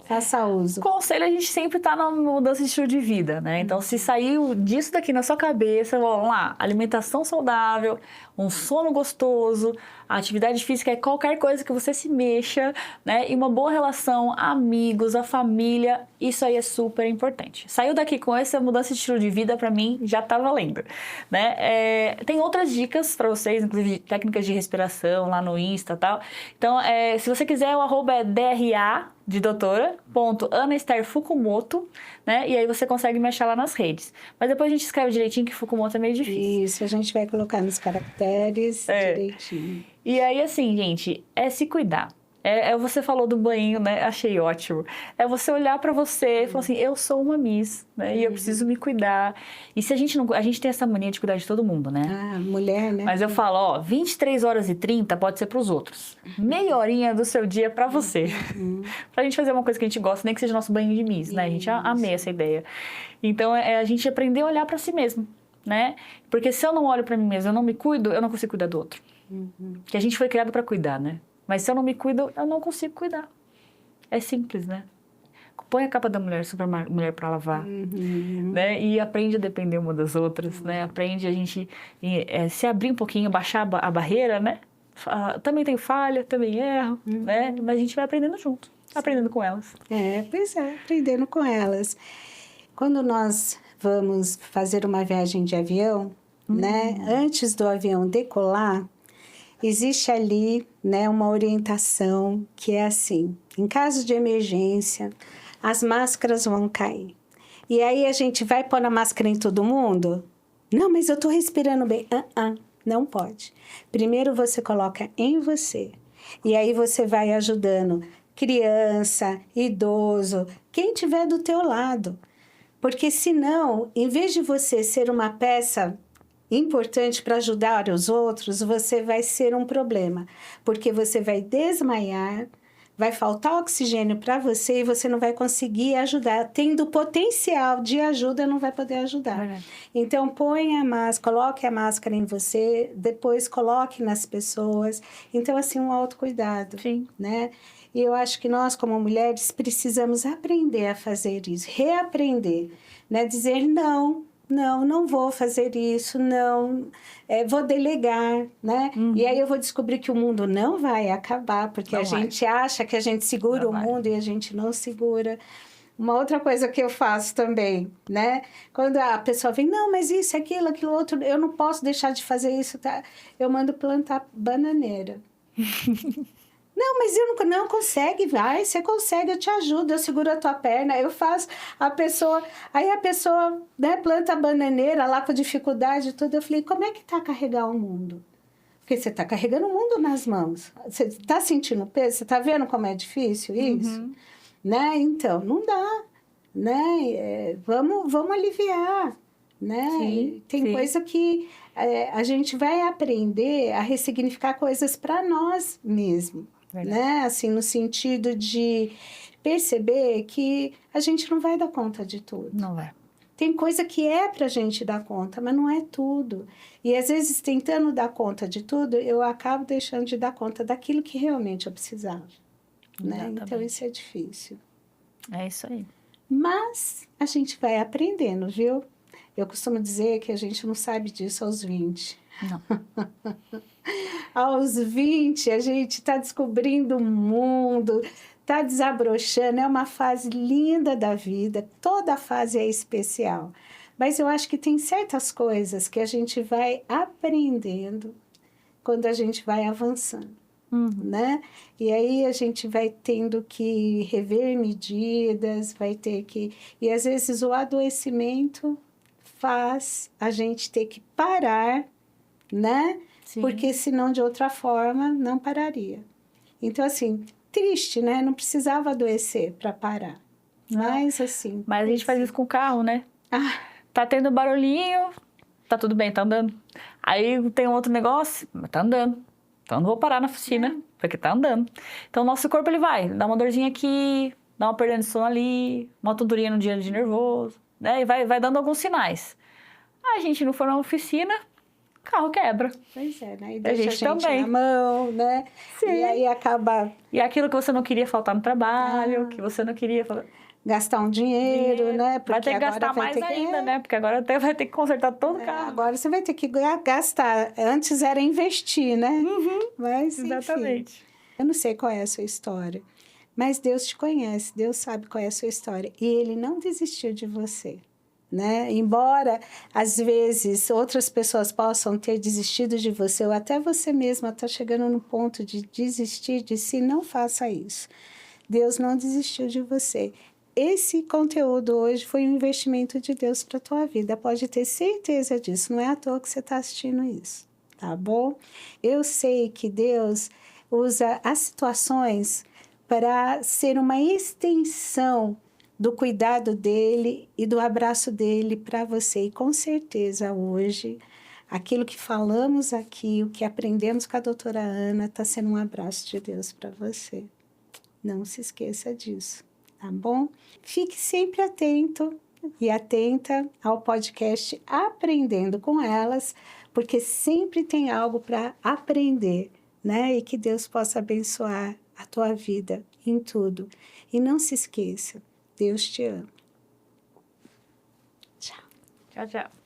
[SPEAKER 1] faça uso.
[SPEAKER 2] Conselho, a gente sempre tá na mudança de estilo de vida, né? Então, se saiu disso daqui na sua cabeça, vamos lá, alimentação saudável, um sono gostoso, a atividade física é qualquer coisa que você se mexa, né? E uma boa relação, amigos, a família, isso aí é super importante. Saiu daqui com essa mudança de estilo de vida, pra mim, já tá valendo, né? Tem outras dicas pra vocês, inclusive técnicas de respiração lá no Insta e tal. Então, se você quiser, o @ é DRA, de doutora, Ana Esther Fukumoto, né? E aí você consegue me achar lá nas redes. Mas depois a gente escreve direitinho, que Fukumoto é meio difícil.
[SPEAKER 1] Isso, a gente vai colocar nos caracteres direitinho.
[SPEAKER 2] E aí, assim, gente, é se cuidar. Você falou do banho, né? Achei ótimo. É você olhar pra você e falar assim, eu sou uma Miss, né? E eu preciso me cuidar. E se a gente não... A gente tem essa mania de cuidar de todo mundo, né?
[SPEAKER 1] Ah, mulher, né?
[SPEAKER 2] Mas eu falo, 23h30 pode ser pros outros. Meia horinha do seu dia pra você. Pra gente fazer uma coisa que a gente gosta, nem que seja nosso banho de Miss, né? A gente amei essa ideia. Então, a gente aprender a olhar pra si mesmo, né? Porque se eu não olho pra mim mesmo, eu não me cuido, eu não consigo cuidar do outro. Porque a gente foi criado pra cuidar, né? Mas se eu não me cuido, eu não consigo cuidar. É simples, né? Põe a capa da mulher, super mulher pra lavar, né? E aprende a depender uma das outras, né? Aprende a gente se abrir um pouquinho, baixar a barreira, né? Também tenho falha, também erro, né? Mas a gente vai aprendendo junto, aprendendo com elas.
[SPEAKER 1] Pois é, aprendendo com elas. Quando nós vamos fazer uma viagem de avião, né? Antes do avião decolar, existe ali, né, uma orientação que é assim, em caso de emergência, as máscaras vão cair. E aí a gente vai pôr a máscara em todo mundo? Não, mas eu tô respirando bem. Não pode. Primeiro você coloca em você. E aí você vai ajudando criança, idoso, quem tiver do teu lado. Porque senão, em vez de você ser uma peça importante para ajudar os outros, você vai ser um problema. Porque você vai desmaiar, vai faltar oxigênio para você e você não vai conseguir ajudar. Tendo potencial de ajuda, não vai poder ajudar. Então, põe a máscara, coloque a máscara em você, depois coloque nas pessoas. Então, assim, um autocuidado.
[SPEAKER 2] Sim.
[SPEAKER 1] Né? E eu acho que nós, como mulheres, precisamos aprender a fazer isso, reaprender, né? Dizer não vou fazer isso, vou delegar, né? E aí eu vou descobrir que o mundo não vai acabar, porque gente acha que a gente segura o mundo e a gente não segura. Uma outra coisa que eu faço também, né? Quando a pessoa vem, não, mas isso, aquilo outro, eu não posso deixar de fazer isso, tá? Eu mando plantar bananeira. Não, mas eu não consegue, vai, você consegue, eu te ajudo, eu seguro a tua perna, eu faço aí a pessoa, né, planta a bananeira lá com dificuldade e tudo, eu falei, como é que tá carregar o mundo? Porque você tá carregando o mundo nas mãos, você tá sentindo peso, você tá vendo como é difícil isso? Né? Então, não dá, né, vamos aliviar, né?
[SPEAKER 2] Sim,
[SPEAKER 1] tem coisa que a gente vai aprender a ressignificar coisas para nós mesmos. Né? Assim, no sentido de perceber que a gente não vai dar conta de tudo.
[SPEAKER 2] Não vai.
[SPEAKER 1] Tem coisa que é pra gente dar conta, mas não é tudo. E às vezes, tentando dar conta de tudo, eu acabo deixando de dar conta daquilo que realmente eu precisava. Né? Então, isso é difícil.
[SPEAKER 2] É isso aí.
[SPEAKER 1] Mas a gente vai aprendendo, viu? Eu costumo dizer que a gente não sabe disso aos 20.
[SPEAKER 2] Não.
[SPEAKER 1] Aos 20, a gente está descobrindo o mundo, está desabrochando. É uma fase linda da vida. Toda fase é especial. Mas eu acho que tem certas coisas que a gente vai aprendendo quando a gente vai avançando. Né? E aí a gente vai tendo que rever medidas, vai ter que... E às vezes o adoecimento faz a gente ter que parar, né?
[SPEAKER 2] Sim.
[SPEAKER 1] Porque senão, de outra forma, não pararia. Então, assim, triste, né? Não precisava adoecer para parar. Mas, assim...
[SPEAKER 2] Mas a gente faz isso com o carro, né? Tá tendo barulhinho, tá tudo bem, tá andando. Aí tem um outro negócio, mas tá andando. Então, não vou parar na oficina, porque tá andando. Então, o nosso corpo, ele vai dá uma dorzinha aqui, dá uma perda de sono ali, uma tonturinha no dia de nervoso, né? E vai dando alguns sinais. A gente não for na oficina, o carro quebra.
[SPEAKER 1] Pois é, né? E
[SPEAKER 2] deixa a gente também
[SPEAKER 1] na mão, né?
[SPEAKER 2] Sim.
[SPEAKER 1] E aí acaba...
[SPEAKER 2] E aquilo que você não queria faltar no trabalho, que você não queria...
[SPEAKER 1] Gastar um dinheiro, né?
[SPEAKER 2] Porque vai ter que gastar mais ainda, né? Porque agora até vai ter que consertar todo o carro.
[SPEAKER 1] Agora você vai ter que gastar. Antes era investir, né? Mas,
[SPEAKER 2] exatamente.
[SPEAKER 1] Enfim, eu não sei qual é a sua história, mas Deus te conhece, Deus sabe qual é a sua história. E Ele não desistiu de você, né? Embora, às vezes, outras pessoas possam ter desistido de você, ou até você mesma está chegando no ponto de desistir de si, não faça isso. Deus não desistiu de você. Esse conteúdo hoje foi um investimento de Deus para a tua vida. Pode ter certeza disso. Não é à toa que você está assistindo isso, tá bom? Eu sei que Deus usa as situações para ser uma extensão do cuidado dele e do abraço dele para você. E com certeza hoje, aquilo que falamos aqui, o que aprendemos com a doutora Ana, está sendo um abraço de Deus para você. Não se esqueça disso. Tá bom? Fique sempre atento e atenta ao podcast Aprendendo com Elas, porque sempre tem algo para aprender, né? E que Deus possa abençoar a tua vida em tudo. E não se esqueça, Deus te ama. Tchau.
[SPEAKER 2] Tchau, tchau.